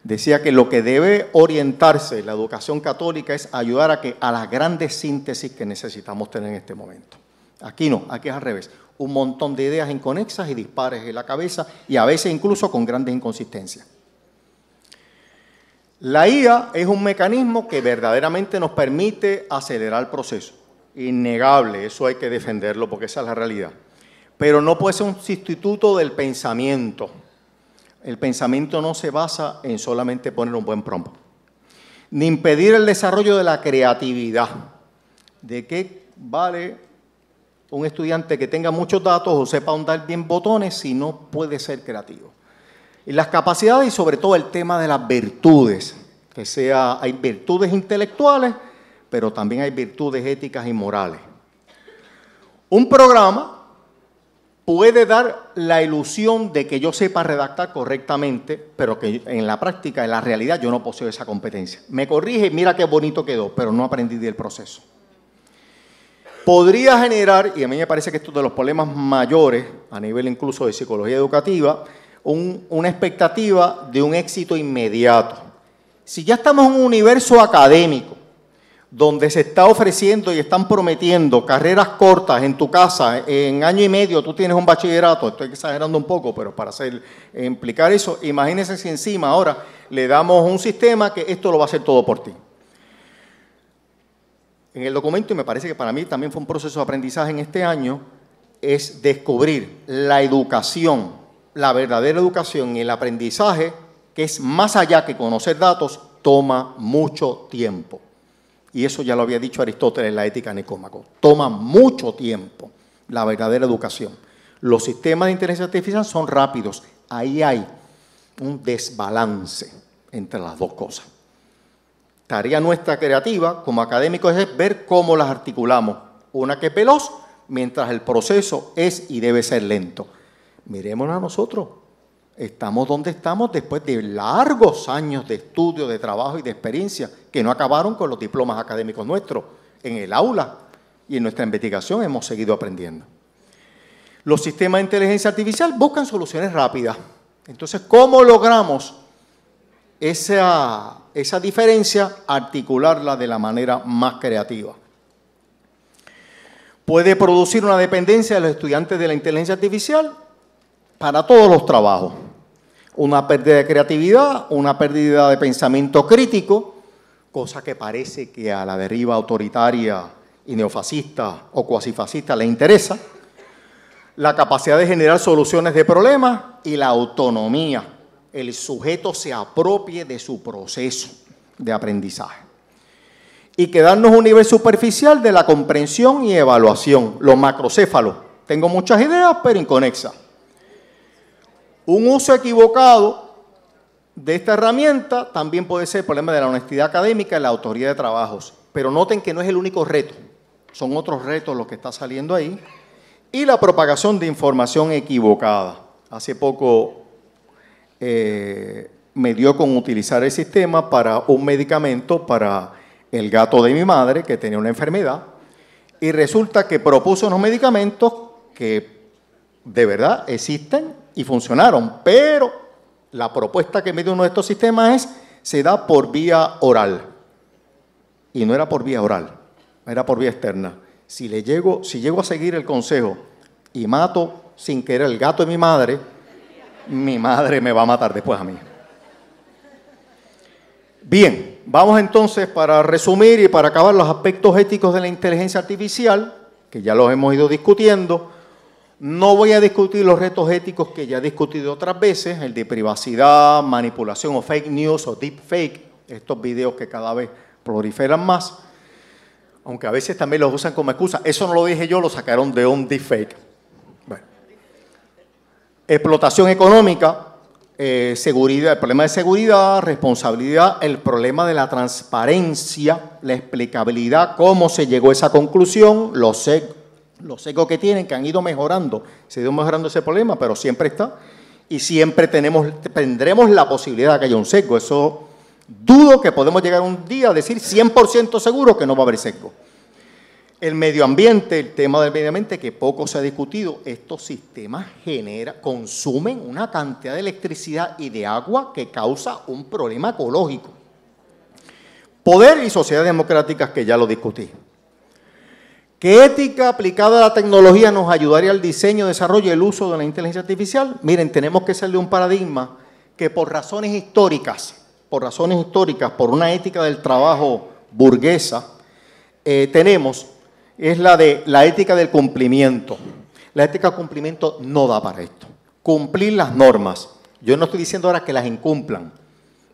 decía que lo que debe orientarse la educación católica es ayudar a las grandes síntesis que necesitamos tener en este momento. Aquí no, aquí es al revés. Un montón de ideas inconexas y dispares en la cabeza y a veces incluso con grandes inconsistencias. La IA es un mecanismo que verdaderamente nos permite acelerar el proceso. Innegable, eso hay que defenderlo porque esa es la realidad. Pero no puede ser un sustituto del pensamiento. El pensamiento no se basa en solamente poner un buen prompt, ni impedir el desarrollo de la creatividad. ¿De qué vale un estudiante que tenga muchos datos o sepa ahondar bien botones si no puede ser creativo? Y las capacidades y sobre todo el tema de las virtudes, hay virtudes intelectuales, pero también hay virtudes éticas y morales. Un programa puede dar la ilusión de que yo sepa redactar correctamente, pero que en la práctica, en la realidad, yo no poseo esa competencia. Me corrige, mira qué bonito quedó, pero no aprendí del proceso. Podría generar, y a mí me parece que esto es de los problemas mayores, a nivel incluso de psicología educativa, una expectativa de un éxito inmediato. Si ya estamos en un universo académico, donde se está ofreciendo y están prometiendo carreras cortas en tu casa, en año y medio tú tienes un bachillerato, estoy exagerando un poco, pero para implicar eso, imagínense si encima ahora le damos un sistema que esto lo va a hacer todo por ti. En el documento, y me parece que para mí también fue un proceso de aprendizaje en este año, es descubrir la educación, la verdadera educación y el aprendizaje, que es más allá que conocer datos, toma mucho tiempo. Y eso ya lo había dicho Aristóteles en la Ética Nicómaco. Toma mucho tiempo la verdadera educación. Los sistemas de inteligencia artificial son rápidos. Ahí hay un desbalance entre las dos cosas. Tarea nuestra creativa como académicos es ver cómo las articulamos. Una que es veloz, mientras el proceso es y debe ser lento. Mirémonos a nosotros. Estamos donde estamos después de largos años de estudio, de trabajo y de experiencia que no acabaron con los diplomas académicos nuestros. En el aula y en nuestra investigación hemos seguido aprendiendo. Los sistemas de inteligencia artificial buscan soluciones rápidas. Entonces, ¿cómo logramos esa diferencia? Articularla de la manera más creativa. Puede producir una dependencia de los estudiantes de la inteligencia artificial para todos los trabajos. Una pérdida de creatividad, una pérdida de pensamiento crítico, cosa que parece que a la deriva autoritaria y neofascista o cuasifascista le interesa. La capacidad de generar soluciones de problemas y la autonomía. El sujeto se apropie de su proceso de aprendizaje. Y quedarnos a un nivel superficial de la comprensión y evaluación, los macrocéfalos. Tengo muchas ideas, pero inconexas. Un uso equivocado de esta herramienta también puede ser el problema de la honestidad académica y la autoría de trabajos. Pero noten que no es el único reto, son otros retos los que está saliendo ahí. Y la propagación de información equivocada. Hace poco me dio con utilizar el sistema para un medicamento para el gato de mi madre que tenía una enfermedad y resulta que propuso unos medicamentos que de verdad existen y funcionaron, pero la propuesta que me dio uno de estos sistemas se da por vía oral y no era por vía oral, era por vía externa. Si llego a seguir el consejo y mato sin querer el gato de mi madre me va a matar después a mí. Bien, vamos entonces para resumir y para acabar los aspectos éticos de la inteligencia artificial, que ya los hemos ido discutiendo. No voy a discutir los retos éticos que ya he discutido otras veces, el de privacidad, manipulación o fake news o deepfake, estos videos que cada vez proliferan más, aunque a veces también los usan como excusa. Eso no lo dije yo, lo sacaron de un deepfake. Bueno. Explotación económica, seguridad, el problema de seguridad, responsabilidad, el problema de la transparencia, la explicabilidad, cómo se llegó a esa conclusión, los sesgos que tienen, que han ido mejorando. Se ha ido mejorando ese problema, pero siempre está. Y siempre tendremos la posibilidad de que haya un sesgo. Eso dudo que podemos llegar un día a decir 100% seguro que no va a haber sesgo. El medio ambiente, el tema del medio ambiente que poco se ha discutido, estos sistemas consumen una cantidad de electricidad y de agua que causa un problema ecológico. Poder y sociedades democráticas, que ya lo discutí. ¿Qué ética aplicada a la tecnología nos ayudaría al diseño, desarrollo y el uso de la inteligencia artificial? Miren, tenemos que salir de un paradigma que por razones históricas, por una ética del trabajo burguesa, es la de la ética del cumplimiento. La ética del cumplimiento no da para esto. Cumplir las normas. Yo no estoy diciendo ahora que las incumplan,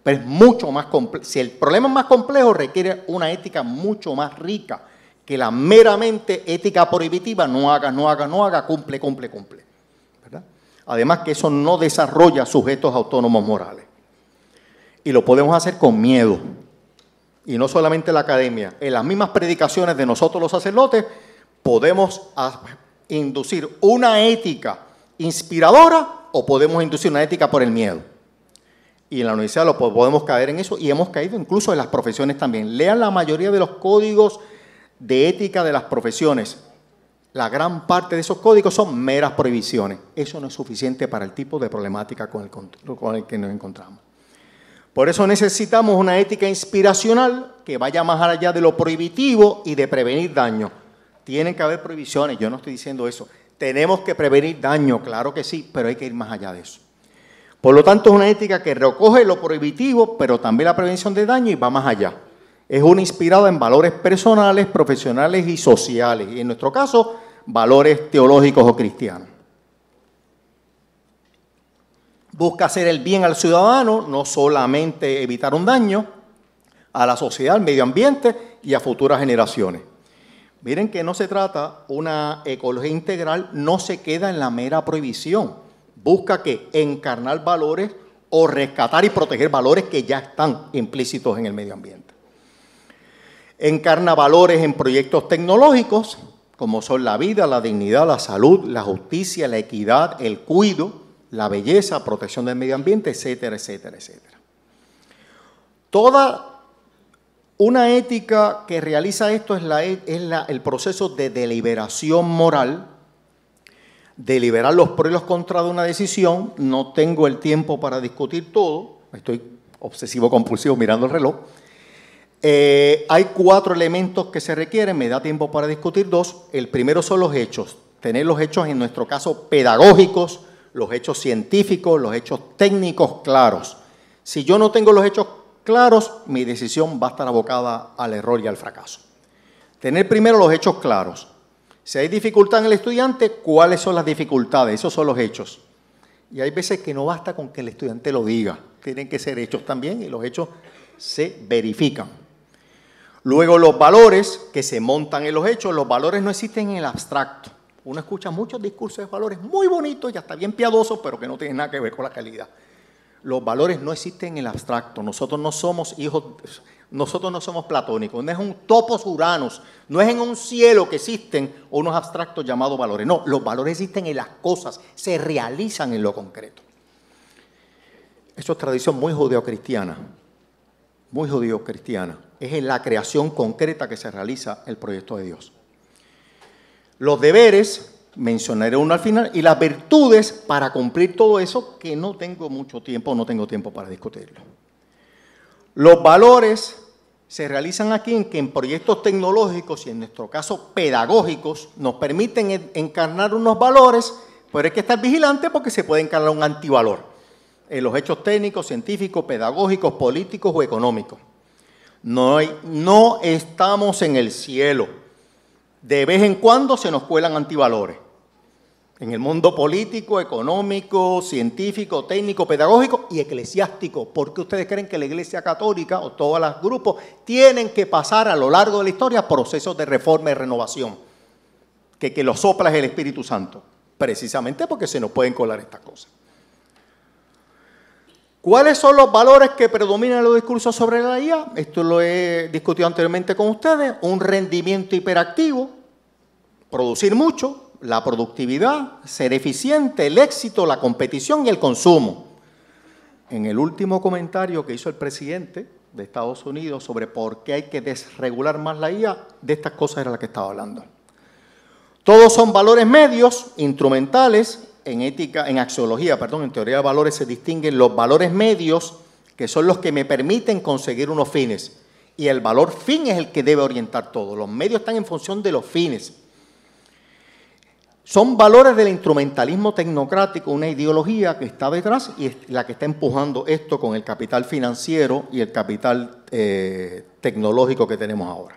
pero es mucho más complejo. Si el problema es más complejo, requiere una ética mucho más rica que la meramente ética prohibitiva, no haga, cumple. ¿Verdad? Además que eso no desarrolla sujetos autónomos morales. Y lo podemos hacer con miedo. Y no solamente en la academia, en las mismas predicaciones de nosotros los sacerdotes, podemos inducir una ética inspiradora o podemos inducir una ética por el miedo. Y en la universidad lo podemos caer en eso y hemos caído incluso en las profesiones también. Lean la mayoría de los códigos de ética de las profesiones. La gran parte de esos códigos son meras prohibiciones. Eso no es suficiente para el tipo de problemática con el que nos encontramos. Por eso necesitamos una ética inspiracional que vaya más allá de lo prohibitivo y de prevenir daño. Tienen que haber prohibiciones, yo no estoy diciendo eso. Tenemos que prevenir daño, claro que sí, pero hay que ir más allá de eso. Por lo tanto, es una ética que recoge lo prohibitivo, pero también la prevención de daño y va más allá. Es una inspirada en valores personales, profesionales y sociales. Y en nuestro caso, valores teológicos o cristianos. Busca hacer el bien al ciudadano, no solamente evitar un daño a la sociedad, al medio ambiente y a futuras generaciones. Miren que no se trata, una ecología integral no se queda en la mera prohibición. Busca que encarnar valores o rescatar y proteger valores que ya están implícitos en el medio ambiente. Encarna valores en proyectos tecnológicos, como son la vida, la dignidad, la salud, la justicia, la equidad, el cuidado, la belleza, protección del medio ambiente, etcétera, etcétera, etcétera. Toda una ética que realiza esto es el proceso de deliberación moral, deliberar los pros y los contras de una decisión. No tengo el tiempo para discutir todo, estoy obsesivo-compulsivo mirando el reloj. Hay 4 elementos que se requieren, me da tiempo para discutir 2. El primero son los hechos, tener los hechos en nuestro caso pedagógicos, los hechos científicos, los hechos técnicos claros. Si yo no tengo los hechos claros, mi decisión va a estar abocada al error y al fracaso. Tener primero los hechos claros. Si hay dificultad en el estudiante, ¿cuáles son las dificultades? Esos son los hechos. Y hay veces que no basta con que el estudiante lo diga, tienen que ser hechos también y los hechos se verifican. Luego los valores que se montan en los hechos, los valores no existen en el abstracto. Uno escucha muchos discursos de valores muy bonitos y hasta bien piadosos, pero que no tienen nada que ver con la calidad. Los valores no existen en el abstracto. Nosotros no somos hijos, nosotros no somos platónicos. No es un topos uranos, no es en un cielo que existen unos abstractos llamados valores. No, los valores existen en las cosas, se realizan en lo concreto. Eso es tradición muy judeocristiana, muy judeocristiana. Es en la creación concreta que se realiza el proyecto de Dios. Los deberes, mencionaré uno al final, y las virtudes para cumplir todo eso, que no tengo mucho tiempo, no tengo tiempo para discutirlo. Los valores se realizan aquí en que en proyectos tecnológicos y en nuestro caso pedagógicos nos permiten encarnar unos valores, pero hay que estar vigilante porque se puede encarnar un antivalor en los hechos técnicos, científicos, pedagógicos, políticos o económicos. No estamos en el cielo. De vez en cuando se nos cuelan antivalores. En el mundo político, económico, científico, técnico, pedagógico y eclesiástico. ¿Por qué ustedes creen que la Iglesia Católica o todos los grupos tienen que pasar a lo largo de la historia procesos de reforma y renovación? Que lo sopla es el Espíritu Santo. Precisamente porque se nos pueden colar estas cosas. ¿Cuáles son los valores que predominan en los discursos sobre la IA? Esto lo he discutido anteriormente con ustedes. Un rendimiento hiperactivo, producir mucho, la productividad, ser eficiente, el éxito, la competición y el consumo. En el último comentario que hizo el presidente de Estados Unidos sobre por qué hay que desregular más la IA, de estas cosas era la que estaba hablando. Todos son valores medios, instrumentales. En axiología, en teoría de valores se distinguen los valores medios, que son los que me permiten conseguir unos fines. Y el valor fin es el que debe orientar todo. Los medios están en función de los fines. Son valores del instrumentalismo tecnocrático, una ideología que está detrás y es la que está empujando esto con el capital financiero y el capital tecnológico que tenemos ahora.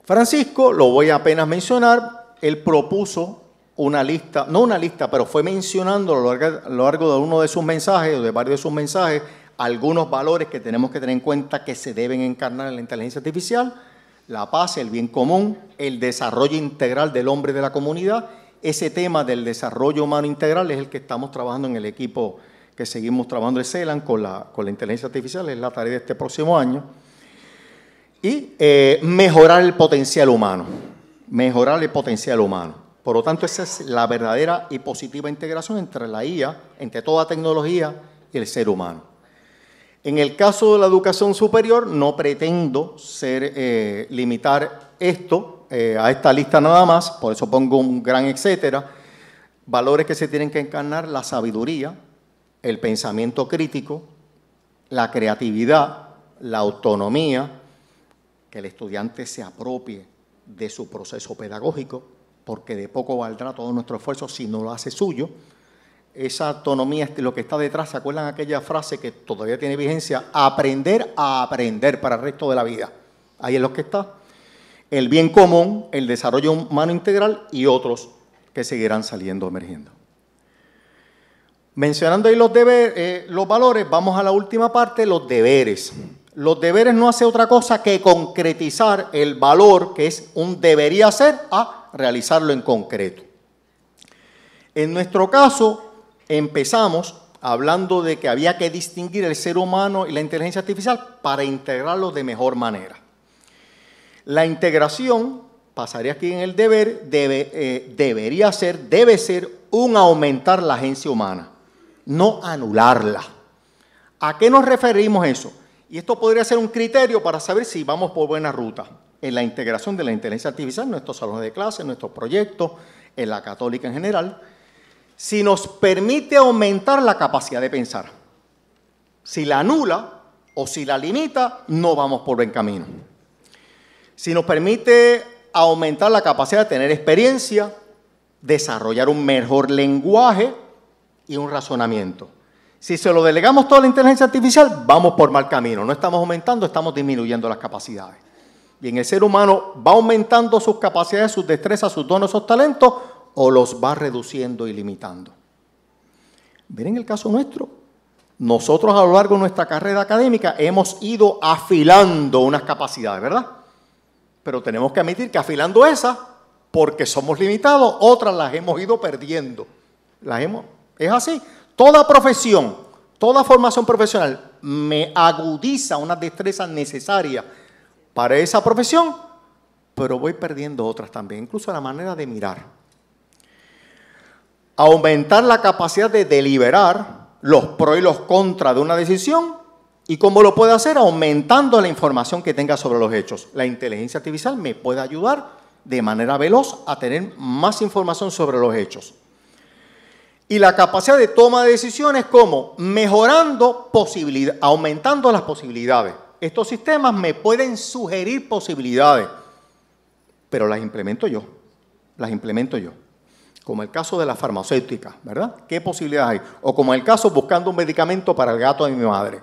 Francisco, lo voy a apenas mencionar, él propuso una lista, no una lista, pero fue mencionando a lo largo de uno de sus mensajes, o de varios de sus mensajes, algunos valores que tenemos que tener en cuenta que se deben encarnar en la inteligencia artificial: la paz, el bien común, el desarrollo integral del hombre y de la comunidad. Ese tema del desarrollo humano integral es el que estamos trabajando en el equipo que seguimos trabajando en CELAN con la inteligencia artificial, es la tarea de este próximo año. Y mejorar el potencial humano. mejorar el potencial humano. Por lo tanto, esa es la verdadera y positiva integración entre la IA, entre toda tecnología y el ser humano. En el caso de la educación superior, no pretendo limitar esto a esta lista nada más, por eso pongo un gran etcétera. Valores que se tienen que encarnar: la sabiduría, el pensamiento crítico, la creatividad, la autonomía, que el estudiante se apropie de su proceso pedagógico, porque de poco valdrá todo nuestro esfuerzo si no lo hace suyo. Esa autonomía es lo que está detrás. ¿Se acuerdan aquella frase que todavía tiene vigencia? Aprender a aprender para el resto de la vida. Ahí es lo que está. El bien común, el desarrollo humano integral y otros que seguirán saliendo, emergiendo. Mencionando ahí los valores, vamos a la última parte, los deberes. Los deberes no hace otra cosa que concretizar el valor, que es un debería ser, a realizarlo en concreto. En nuestro caso, empezamos hablando de que había que distinguir el ser humano y la inteligencia artificial para integrarlos de mejor manera. La integración, pasaría aquí en el deber, debe ser un aumentar la agencia humana, no anularla. ¿A qué nos referimos eso? Y esto podría ser un criterio para saber si vamos por buena ruta en la integración de la inteligencia artificial en nuestros salones de clase, en nuestros proyectos, en la católica en general. Si nos permite aumentar la capacidad de pensar. Si la anula o si la limita, no vamos por buen camino. Si nos permite aumentar la capacidad de tener experiencia, desarrollar un mejor lenguaje y un razonamiento. Si se lo delegamos toda la inteligencia artificial, vamos por mal camino. No estamos aumentando, estamos disminuyendo las capacidades. Y en el ser humano va aumentando sus capacidades, sus destrezas, sus dones, sus talentos, o los va reduciendo y limitando. Miren el caso nuestro. Nosotros a lo largo de nuestra carrera académica hemos ido afilando unas capacidades, ¿verdad? Pero tenemos que admitir que afilando esas, porque somos limitados, otras las hemos ido perdiendo. Es así. Toda profesión, toda formación profesional me agudiza unas destrezas necesarias para esa profesión, pero voy perdiendo otras también, incluso la manera de mirar. Aumentar la capacidad de deliberar los pros y los contras de una decisión. ¿Y cómo lo puede hacer? Aumentando la información que tenga sobre los hechos. La inteligencia artificial me puede ayudar de manera veloz a tener más información sobre los hechos. Y la capacidad de toma de decisiones, ¿cómo? Mejorando posibilidades, aumentando las posibilidades. Estos sistemas me pueden sugerir posibilidades, pero las implemento yo. Como el caso de la farmacéutica, ¿verdad? ¿Qué posibilidades hay? O como el caso buscando un medicamento para el gato de mi madre.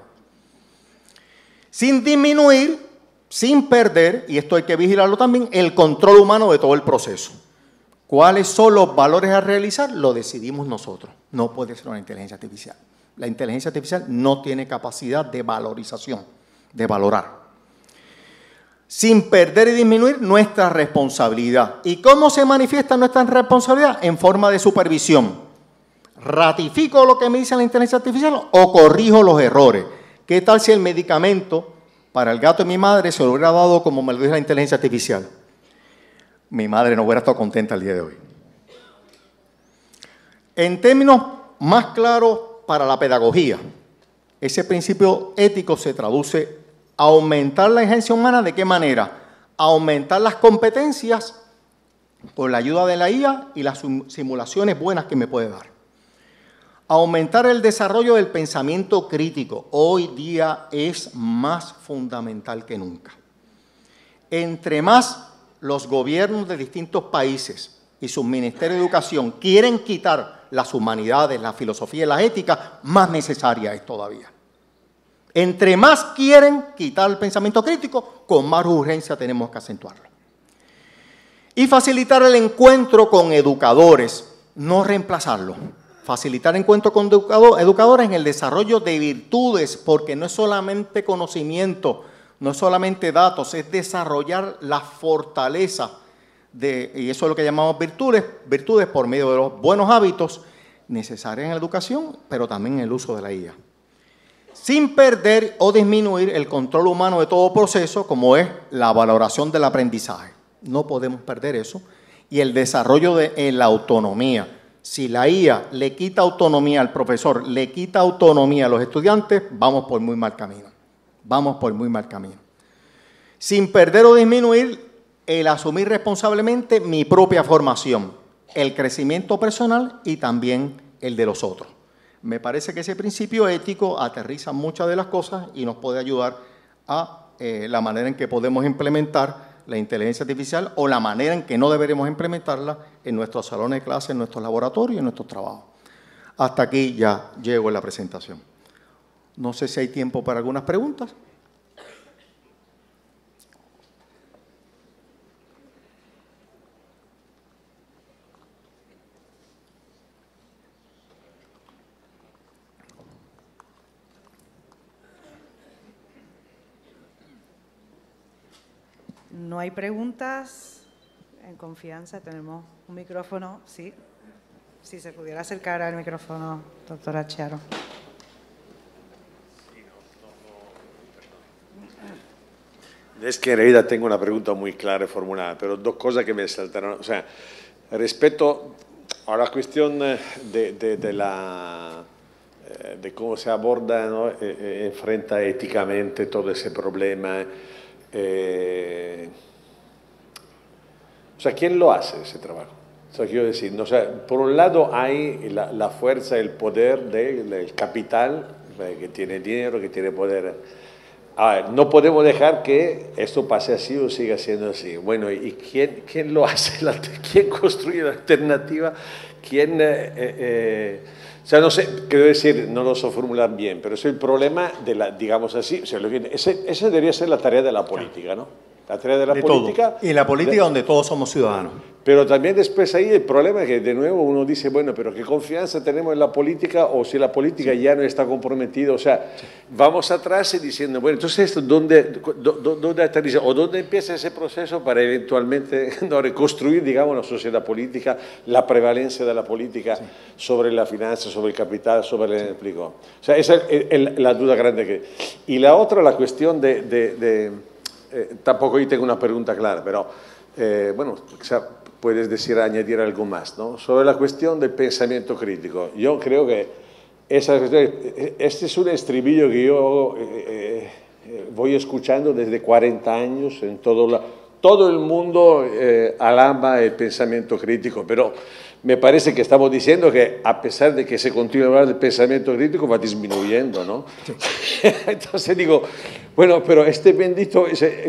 Sin disminuir, sin perder, y esto hay que vigilarlo también, el control humano de todo el proceso. ¿Cuáles son los valores a realizar? Lo decidimos nosotros. No puede ser una inteligencia artificial. La inteligencia artificial no tiene capacidad de valorización, de valorar. Sin perder y disminuir nuestra responsabilidad. ¿Y cómo se manifiesta nuestra responsabilidad? En forma de supervisión. ¿Ratifico lo que me dice la inteligencia artificial o corrijo los errores? ¿Qué tal si el medicamento para el gato de mi madre se lo hubiera dado como me lo dice la inteligencia artificial? Mi madre no hubiera estado contenta el día de hoy. En términos más claros para la pedagogía, ese principio ético se traduce a aumentar la agencia humana. ¿De qué manera? Aumentar las competencias con la ayuda de la IA y las simulaciones buenas que me puede dar. Aumentar el desarrollo del pensamiento crítico. Hoy día es más fundamental que nunca. Entre más los gobiernos de distintos países y sus ministerios de educación quieren quitar las humanidades, la filosofía y la ética, más necesaria es todavía. Entre más quieren quitar el pensamiento crítico, con más urgencia tenemos que acentuarlo. Y facilitar el encuentro con educadores, no reemplazarlo. Facilitar encuentro con educadores en el desarrollo de virtudes, porque no es solamente conocimiento, no es solamente datos, es desarrollar la fortaleza, y eso es lo que llamamos virtudes por medio de los buenos hábitos necesarios en la educación, pero también en el uso de la IA. Sin perder o disminuir el control humano de todo proceso, como es la valoración del aprendizaje. No podemos perder eso. Y el desarrollo de la autonomía. Si la IA le quita autonomía al profesor, le quita autonomía a los estudiantes, vamos por muy mal camino. Vamos por muy mal camino. Sin perder o disminuir el asumir responsablemente mi propia formación, el crecimiento personal y también el de los otros. Me parece que ese principio ético aterriza muchas de las cosas y nos puede ayudar a la manera en que podemos implementar la inteligencia artificial o la manera en que no deberemos implementarla en nuestros salones de clase, en nuestros laboratorios y en nuestros trabajos. Hasta aquí ya llego en la presentación. No sé si hay tiempo para algunas preguntas. No hay preguntas. En confianza tenemos un micrófono. Sí. Si se pudiera acercar al micrófono, doctora Chiaro. Es que en realidad tengo una pregunta muy clara y formulada, pero dos cosas que me saltaron. O sea, respecto a la cuestión de cómo se aborda, ¿no? Enfrenta éticamente todo ese problema. O sea, ¿quién lo hace ese trabajo? O sea, quiero decir, ¿no? O sea, por un lado hay la fuerza, el poder del capital, que tiene dinero, que tiene poder. A ver, no podemos dejar que esto pase así o siga siendo así. Bueno, ¿y quién lo hace? ¿Quién construye la alternativa? ¿Quién...? O sea, no sé, quiero decir, no lo sé formular bien, pero es el problema de la, digamos así, o sea, esa debería ser la tarea de la política, ¿no? La tarea de la política. Todo. Y la política donde todos somos ciudadanos. Pero también después ahí el problema es que de nuevo uno dice, bueno, pero ¿qué confianza tenemos en la política o si la política ya no está comprometida? O sea, vamos atrás y diciendo, bueno, entonces ¿dónde aterriza o dónde empieza ese proceso para eventualmente no, reconstruir, digamos, la sociedad política, la prevalencia de la política sobre la finanza, sobre el capital, sobre el empleo? O sea, esa es la duda grande que... Y la otra, la cuestión tampoco yo tengo una pregunta clara, pero bueno, puedes decir, añadir algo más, ¿no? Sobre la cuestión del pensamiento crítico. Yo creo que este es un estribillo que yo voy escuchando desde 40 años en todo el mundo alaba el pensamiento crítico, pero me parece que estamos diciendo que a pesar de que se continúa a hablar del pensamiento crítico va disminuyendo, ¿no? Sí. Entonces digo, bueno, pero este bendito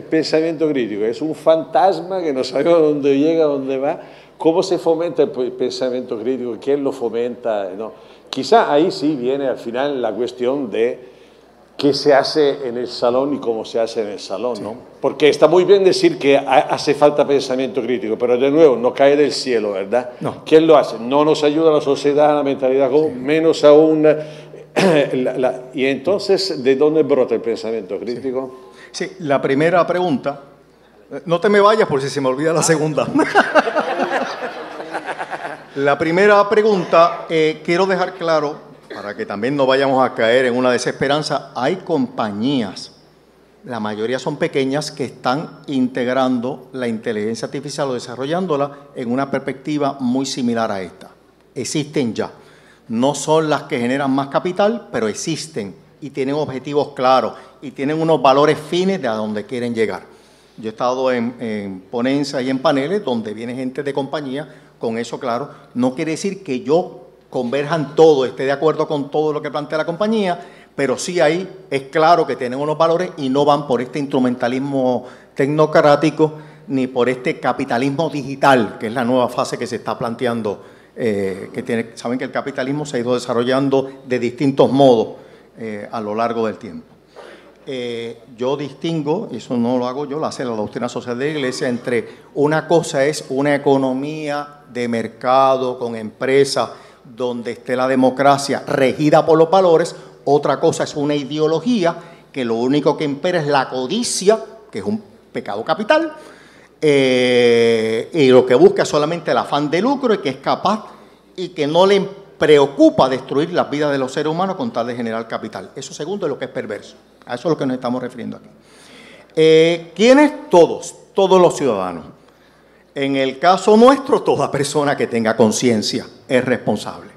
pensamiento crítico es un fantasma que no sabemos dónde llega, dónde va. ¿Cómo se fomenta el pensamiento crítico? ¿Quién lo fomenta? ¿No? Quizá ahí sí viene al final la cuestión de qué se hace en el salón y cómo se hace en el salón, sí. ¿No? Porque está muy bien decir que hace falta pensamiento crítico, pero de nuevo, no cae del cielo, ¿verdad? No. ¿Quién lo hace? No nos ayuda la sociedad, la mentalidad, sí. Menos aún... y entonces, ¿de dónde brota el pensamiento crítico? Sí, la primera pregunta, no te me vayas por si se me olvida la segunda. La primera pregunta, quiero dejar claro, para que también no vayamos a caer en una desesperanza, hay compañías, la mayoría son pequeñas, que están integrando la inteligencia artificial o desarrollándola en una perspectiva muy similar a esta. Existen ya. No son las que generan más capital, pero existen y tienen objetivos claros y tienen unos valores fines de a donde quieren llegar. Yo he estado en ponencias y en paneles donde viene gente de compañía con eso claro. No quiere decir que yo converja en todo, esté de acuerdo con todo lo que plantea la compañía, pero sí ahí es claro que tienen unos valores y no van por este instrumentalismo tecnocrático ni por este capitalismo digital, que es la nueva fase que se está planteando. Saben que el capitalismo se ha ido desarrollando de distintos modos a lo largo del tiempo. Yo distingo, eso no lo hago yo, lo hace la doctrina social de la Iglesia, entre una cosa es una economía de mercado con empresas donde esté la democracia regida por los valores, otra cosa es una ideología que lo único que impera es la codicia, que es un pecado capital, y lo que busca es solamente el afán de lucro y que es capaz y que no le preocupa destruir las vidas de los seres humanos con tal de generar capital. Eso segundo es lo que es perverso. A eso es lo que nos estamos refiriendo aquí. ¿Quiénes? Todos los ciudadanos. En el caso nuestro, toda persona que tenga conciencia es responsable.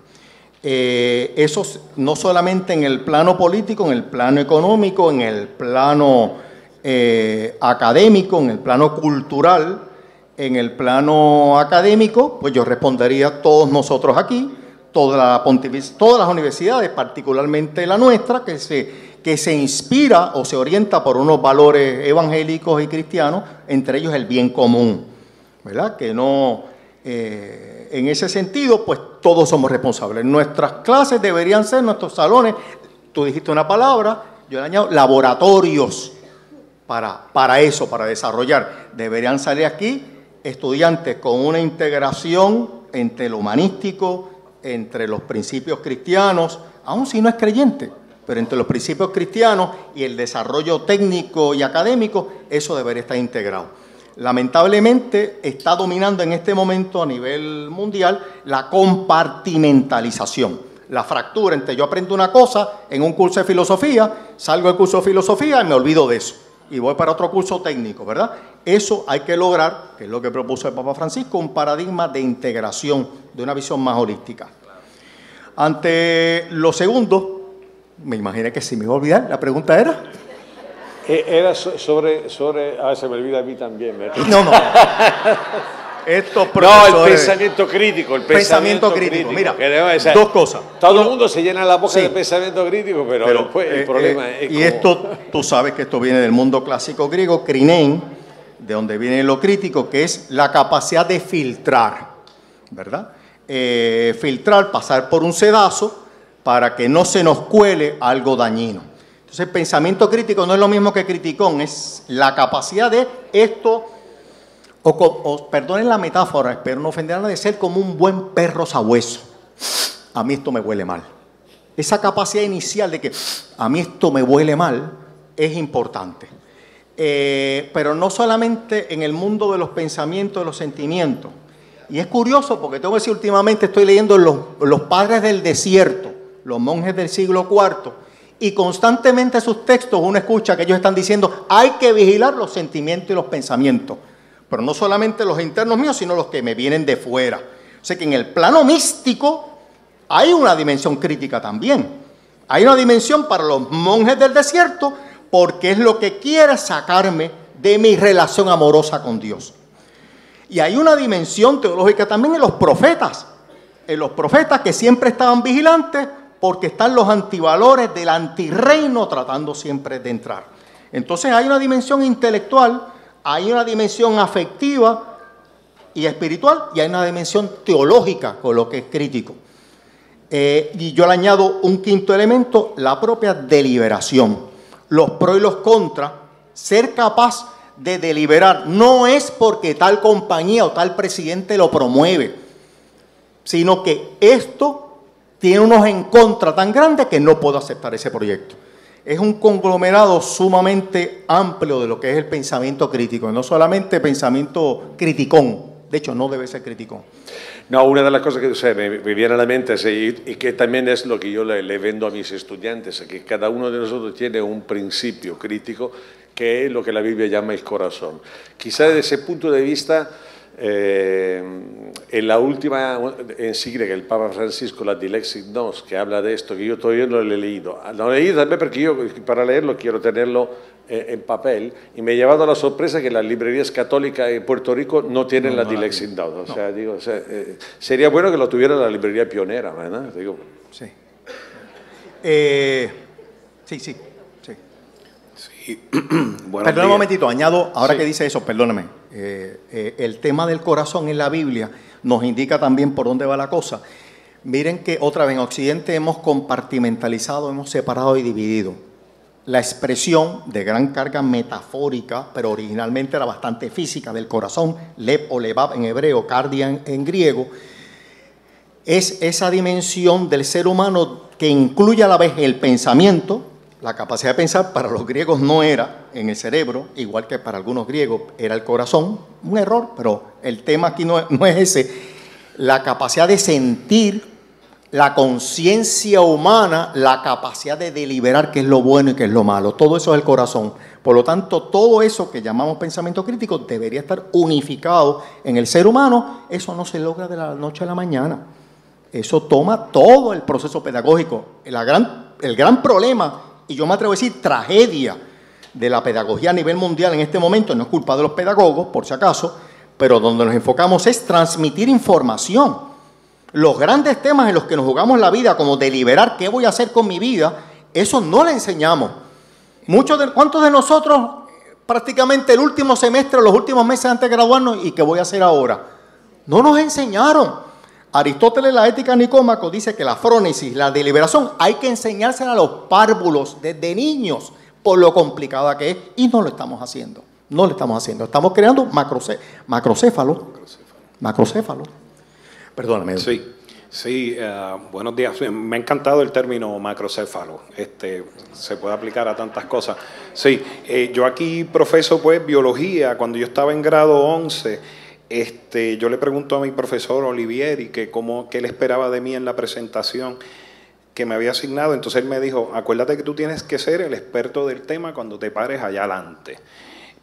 Eso no solamente en el plano político, en el plano económico, en el plano académico, en el plano cultural. En el plano académico, pues yo respondería todos nosotros aquí, todas las universidades, particularmente la nuestra, que se inspira o se orienta por unos valores evangélicos y cristianos, entre ellos el bien común, ¿verdad? Que no, en ese sentido, pues todos somos responsables. Nuestras clases deberían ser, nuestros salones, tú dijiste una palabra, yo le añado laboratorios para eso, para desarrollar. Deberían salir aquí estudiantes con una integración entre lo humanístico, entre los principios cristianos, aun si no es creyente, pero entre los principios cristianos y el desarrollo técnico y académico, eso debería estar integrado. Lamentablemente está dominando en este momento a nivel mundial la compartimentalización, la fractura entre yo aprendo una cosa en un curso de filosofía, salgo del curso de filosofía y me olvido de eso y voy para otro curso técnico, ¿verdad? Eso hay que lograr, que es lo que propuso el Papa Francisco, un paradigma de integración, de una visión más holística. Ante lo segundo, me imaginé que si me iba a olvidar, la pregunta era... Era sobre... se me olvida a mí también, ¿verdad? No. Estos profesores... No, el pensamiento crítico. Pensamiento crítico. Mira, dos cosas. Todo el mundo se llena la boca de pensamiento crítico, pero después el problema es... Y esto, tú sabes que esto viene del mundo clásico griego, krinein, de donde viene lo crítico, que es la capacidad de filtrar, ¿verdad? Filtrar, pasar por un sedazo para que no se nos cuele algo dañino. Entonces, el pensamiento crítico no es lo mismo que criticón, es la capacidad de esto... O perdonen la metáfora, espero no ofender a nadie, de ser como un buen perro sabueso. A mí esto me huele mal. Esa capacidad inicial de que a mí esto me huele mal es importante. Pero no solamente en el mundo de los pensamientos, de los sentimientos. Y es curioso porque tengo que decir, últimamente estoy leyendo los padres del desierto, los monjes del siglo IV, y constantemente sus textos uno escucha que ellos están diciendo hay que vigilar los sentimientos y los pensamientos. Pero no solamente los internos míos, sino los que me vienen de fuera. O sea que en el plano místico hay una dimensión crítica también. Hay una dimensión para los monjes del desierto porque es lo que quiere sacarme de mi relación amorosa con Dios. Y hay una dimensión teológica también en los profetas que siempre estaban vigilantes porque están los antivalores del antirreino tratando siempre de entrar. Entonces hay una dimensión intelectual, hay una dimensión afectiva y espiritual y hay una dimensión teológica con lo que es crítico. Y yo le añado un quinto elemento, la propia deliberación. Los pros y los contras, ser capaz de deliberar no es porque tal compañía o tal presidente lo promueve, sino que esto tiene unos en contra tan grandes que no puedo aceptar ese proyecto. Es un conglomerado sumamente amplio de lo que es el pensamiento crítico, no solamente pensamiento criticón, de hecho no debe ser criticón. No, una de las cosas que me viene a la mente es, y que también es lo que yo le vendo a mis estudiantes, que cada uno de nosotros tiene un principio crítico que es lo que la Biblia llama el corazón. Quizá desde ese punto de vista, en la última encíclica del Papa Francisco, la Dilexit Nos, que habla de esto, que yo todavía no lo he leído. Lo he leído también porque yo para leerlo quiero tenerlo en papel, y me he llevado a la sorpresa que las librerías católicas en Puerto Rico no tienen la Dilexit Nos. O sea, digo, sería bueno que lo tuviera la librería pionera, ¿verdad? Digo. Sí. Sí. Perdón un momentito, añado, ahora que dice eso, perdóname. El tema del corazón en la Biblia nos indica también por dónde va la cosa. Miren que otra vez en Occidente hemos compartimentalizado, hemos separado y dividido. La expresión de gran carga metafórica, pero originalmente era bastante física, del corazón, lev o levab en hebreo, cardia en griego, es esa dimensión del ser humano que incluye a la vez el pensamiento. La capacidad de pensar para los griegos no era en el cerebro, igual que para algunos griegos era el corazón. Un error, pero el tema aquí no es ese. La capacidad de sentir, la conciencia humana, la capacidad de deliberar qué es lo bueno y qué es lo malo. Todo eso es el corazón. Por lo tanto, todo eso que llamamos pensamiento crítico debería estar unificado en el ser humano. Eso no se logra de la noche a la mañana. Eso toma todo el proceso pedagógico. El gran problema, y yo me atrevo a decir tragedia, de la pedagogía a nivel mundial en este momento, no es culpa de los pedagogos, por si acaso, pero donde nos enfocamos es transmitir información. Los grandes temas en los que nos jugamos la vida, como deliberar qué voy a hacer con mi vida, eso no le enseñamos. ¿Cuántos de nosotros prácticamente el último semestre, los últimos meses antes de graduarnos, y qué voy a hacer ahora? No nos enseñaron. Aristóteles, la ética de Nicómaco, dice que la frónesis, la deliberación, hay que enseñársela a los párvulos desde niños, por lo complicada que es, y no lo estamos haciendo. No lo estamos haciendo. Estamos creando macrocéfalos. Perdóname. Sí, buenos días. Me ha encantado el término macrocéfalo. Se puede aplicar a tantas cosas. Sí, yo aquí profeso pues biología. Cuando yo estaba en grado 11, yo le pregunto a mi profesor Olivieri qué él esperaba de mí en la presentación que me había asignado. Entonces él me dijo, acuérdate que tú tienes que ser el experto del tema cuando te pares allá adelante.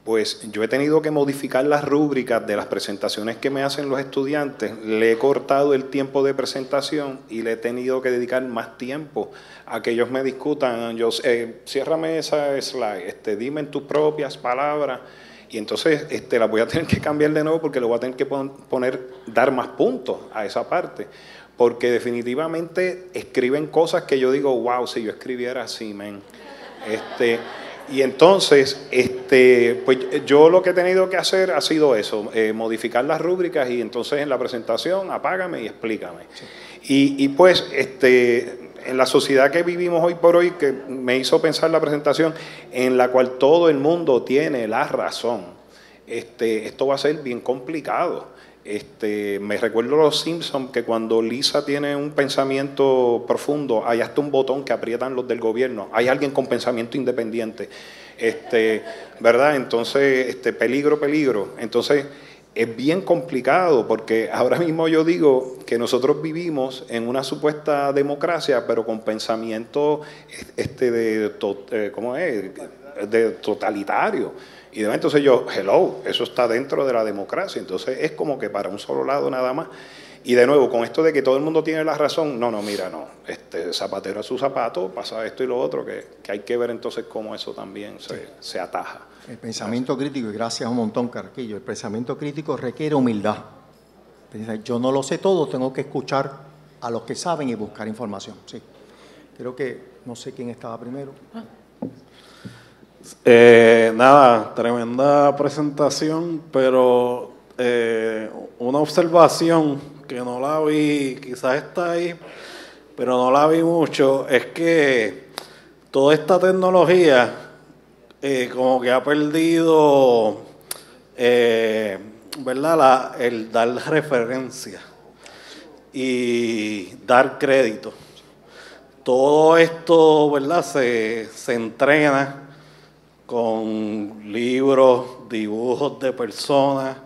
Pues yo he tenido que modificar las rúbricas de las presentaciones que me hacen los estudiantes. Le he cortado el tiempo de presentación y le he tenido que dedicar más tiempo a que ellos me discutan. Ciérrame esa slide, dime en tus propias palabras. Y entonces la voy a tener que cambiar de nuevo porque le voy a tener que dar más puntos a esa parte. Porque definitivamente escriben cosas que yo digo, wow, si yo escribiera así, men. Y entonces, pues yo lo que he tenido que hacer ha sido eso, modificar las rúbricas y entonces en la presentación apágame y explícame. Sí. Y pues, en la sociedad que vivimos hoy por hoy, que me hizo pensar la presentación, en la cual todo el mundo tiene la razón, esto va a ser bien complicado. Me recuerdo los Simpsons que cuando Lisa tiene un pensamiento profundo, hay hasta un botón que aprietan los del gobierno. Hay alguien con pensamiento independiente, ¿verdad? Entonces, peligro. Entonces, es bien complicado porque ahora mismo yo digo que nosotros vivimos en una supuesta democracia, pero con pensamiento de totalitario. Y entonces eso está dentro de la democracia. Entonces es como que para un solo lado nada más. Y de nuevo, con esto de que todo el mundo tiene la razón, no, zapatero a su zapato, pasa esto y lo otro, que hay que ver entonces cómo eso también se ataja. El pensamiento crítico, y gracias un montón, Carquillo, el pensamiento crítico requiere humildad. Yo no lo sé todo, tengo que escuchar a los que saben y buscar información. Sí. Creo que, no sé quién estaba primero. Nada, tremenda presentación, pero una observación que no la vi, quizás está ahí, pero no la vi mucho, es que toda esta tecnología como que ha perdido, ¿verdad? El dar referencia y dar crédito. Todo esto, ¿verdad? Se entrena con libros, dibujos de personas,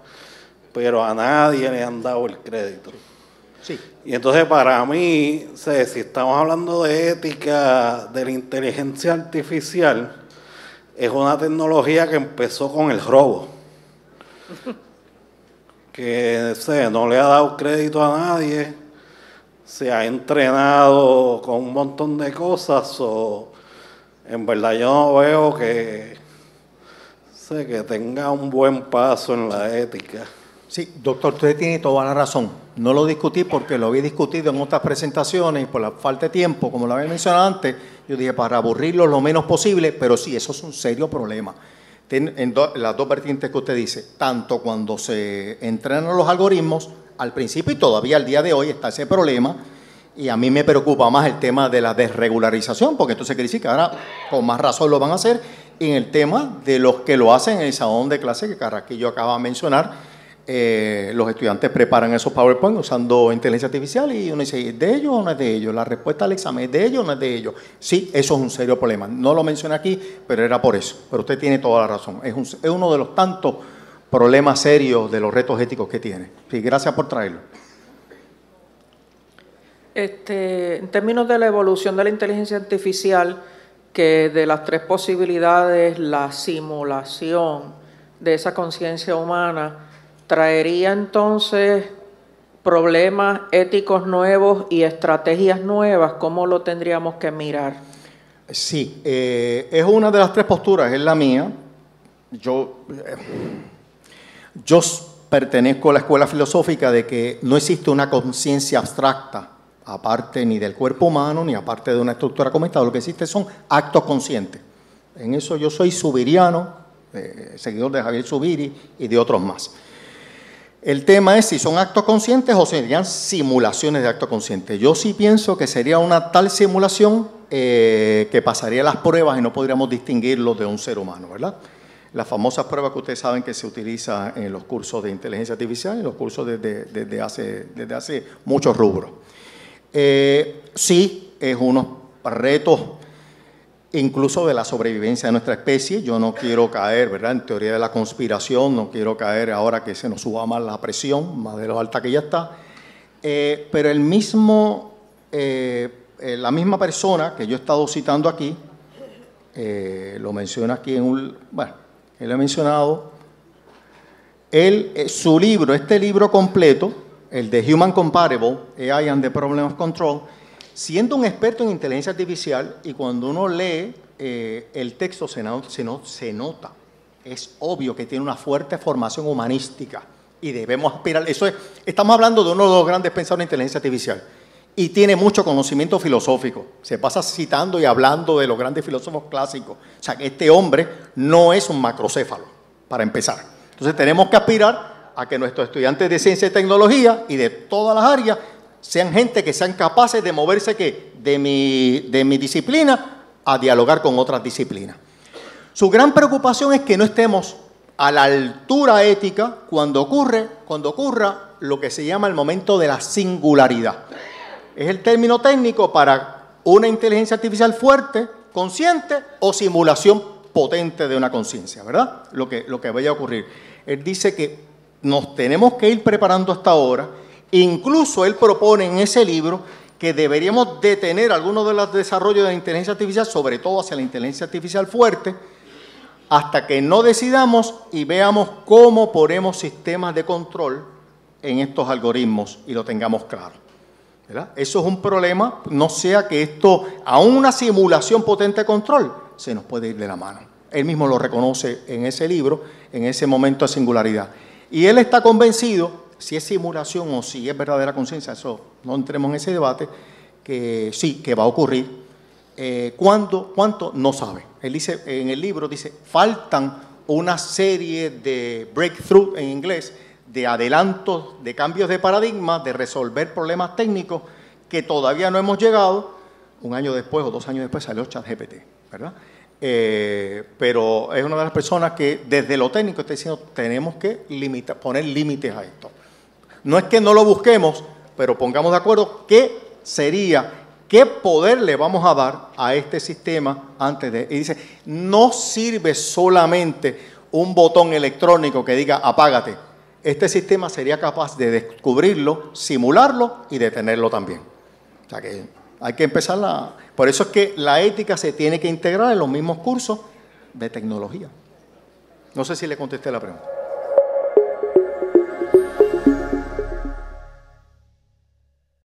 pero a nadie le han dado el crédito. Sí. Y entonces para mí, si estamos hablando de ética de la inteligencia artificial, es una tecnología que empezó con el robo, que no le ha dado crédito a nadie, se ha entrenado con un montón de cosas, en verdad yo no veo que tenga un buen paso en la ética. Sí, doctor, usted tiene toda la razón. No lo discutí porque lo había discutido en otras presentaciones y por la falta de tiempo, como lo había mencionado antes, yo dije para aburrirlo lo menos posible, pero sí, eso es un serio problema. Las dos vertientes que usted dice, tanto cuando se entrenan los algoritmos, al principio y todavía al día de hoy está ese problema, y a mí me preocupa más el tema de la desregularización, porque entonces quiere decir que ahora con más razón lo van a hacer, y en el tema de los que lo hacen en el salón de clase que Carraquillo acaba de mencionar. Los estudiantes preparan esos PowerPoint usando inteligencia artificial y uno dice, ¿es de ellos o no es de ellos? La respuesta al examen, ¿es de ellos o no es de ellos? Sí, eso es un serio problema. No lo mencioné aquí, pero era por eso. Pero usted tiene toda la razón. Es uno de los tantos problemas serios de los retos éticos que tiene. Sí, gracias por traerlo. En términos de la evolución de la inteligencia artificial, que de las tres posibilidades, la simulación de esa conciencia humana traería entonces problemas éticos nuevos y estrategias nuevas. ¿Cómo lo tendríamos que mirar? Sí, es una de las tres posturas, es la mía. Yo pertenezco a la escuela filosófica de que no existe una conciencia abstracta, aparte ni del cuerpo humano, ni aparte de una estructura como esta. Lo que existe son actos conscientes. En eso yo soy zubiriano, seguidor de Javier Zubiri y de otros más. El tema es si son actos conscientes o serían simulaciones de actos conscientes. Yo sí pienso que sería una tal simulación que pasaría las pruebas y no podríamos distinguirlo de un ser humano, ¿verdad? Las famosas pruebas que ustedes saben que se utilizan en los cursos de inteligencia artificial y los cursos desde hace muchos rubros. Sí, es unos retos incluso de la sobrevivencia de nuestra especie. Yo no quiero caer, ¿verdad?, en teoría de la conspiración, no quiero caer ahora que se nos suba más la presión, más de lo alta que ya está, pero la misma persona que yo he estado citando aquí, lo menciona aquí él ha mencionado, su libro, este libro completo, el de Human Comparable, AI and the Problem of Control, siendo un experto en inteligencia artificial, y cuando uno lee el texto se nota, es obvio que tiene una fuerte formación humanística y debemos aspirar. Estamos hablando de uno de los grandes pensadores de inteligencia artificial y tiene mucho conocimiento filosófico. Se pasa citando y hablando de los grandes filósofos clásicos. O sea, que este hombre no es un macrocéfalo, para empezar. Entonces tenemos que aspirar a que nuestros estudiantes de ciencia y tecnología y de todas las áreas sean gente que sean capaces de moverse de mi disciplina a dialogar con otras disciplinas. Su gran preocupación es que no estemos a la altura ética cuando ocurra lo que se llama el momento de la singularidad. Es el término técnico para una inteligencia artificial fuerte, consciente o simulación potente de una conciencia, ¿verdad? Lo que vaya a ocurrir. Él dice que nos tenemos que ir preparando hasta ahora. Incluso él propone en ese libro que deberíamos detener algunos de los desarrollos de la inteligencia artificial, sobre todo hacia la inteligencia artificial fuerte, hasta que no decidamos y veamos cómo ponemos sistemas de control en estos algoritmos y lo tengamos claro, ¿verdad? Eso es un problema, no sea que esto, aún una simulación potente de control, se nos puede ir de la mano. Él mismo lo reconoce en ese libro, en ese momento de singularidad. Y él está convencido, si es simulación o si es verdadera conciencia, eso no entremos en ese debate, que sí, que va a ocurrir. ¿Cuánto? No sabe. Él dice, en el libro dice, faltan una serie de breakthrough en inglés, de adelantos, de cambios de paradigma, de resolver problemas técnicos que todavía no hemos llegado. Un año después o 2 años después salió ChatGPT, ¿verdad? Pero es una de las personas que desde lo técnico está diciendo tenemos que poner límites a esto. No es que no lo busquemos, pero pongamos de acuerdo qué poder le vamos a dar a este sistema antes de... Y dice, no sirve solamente un botón electrónico que diga apágate. Este sistema sería capaz de descubrirlo, simularlo y detenerlo también. O sea que hay que empezar Por eso es que la ética se tiene que integrar en los mismos cursos de tecnología. No sé si le contesté la pregunta.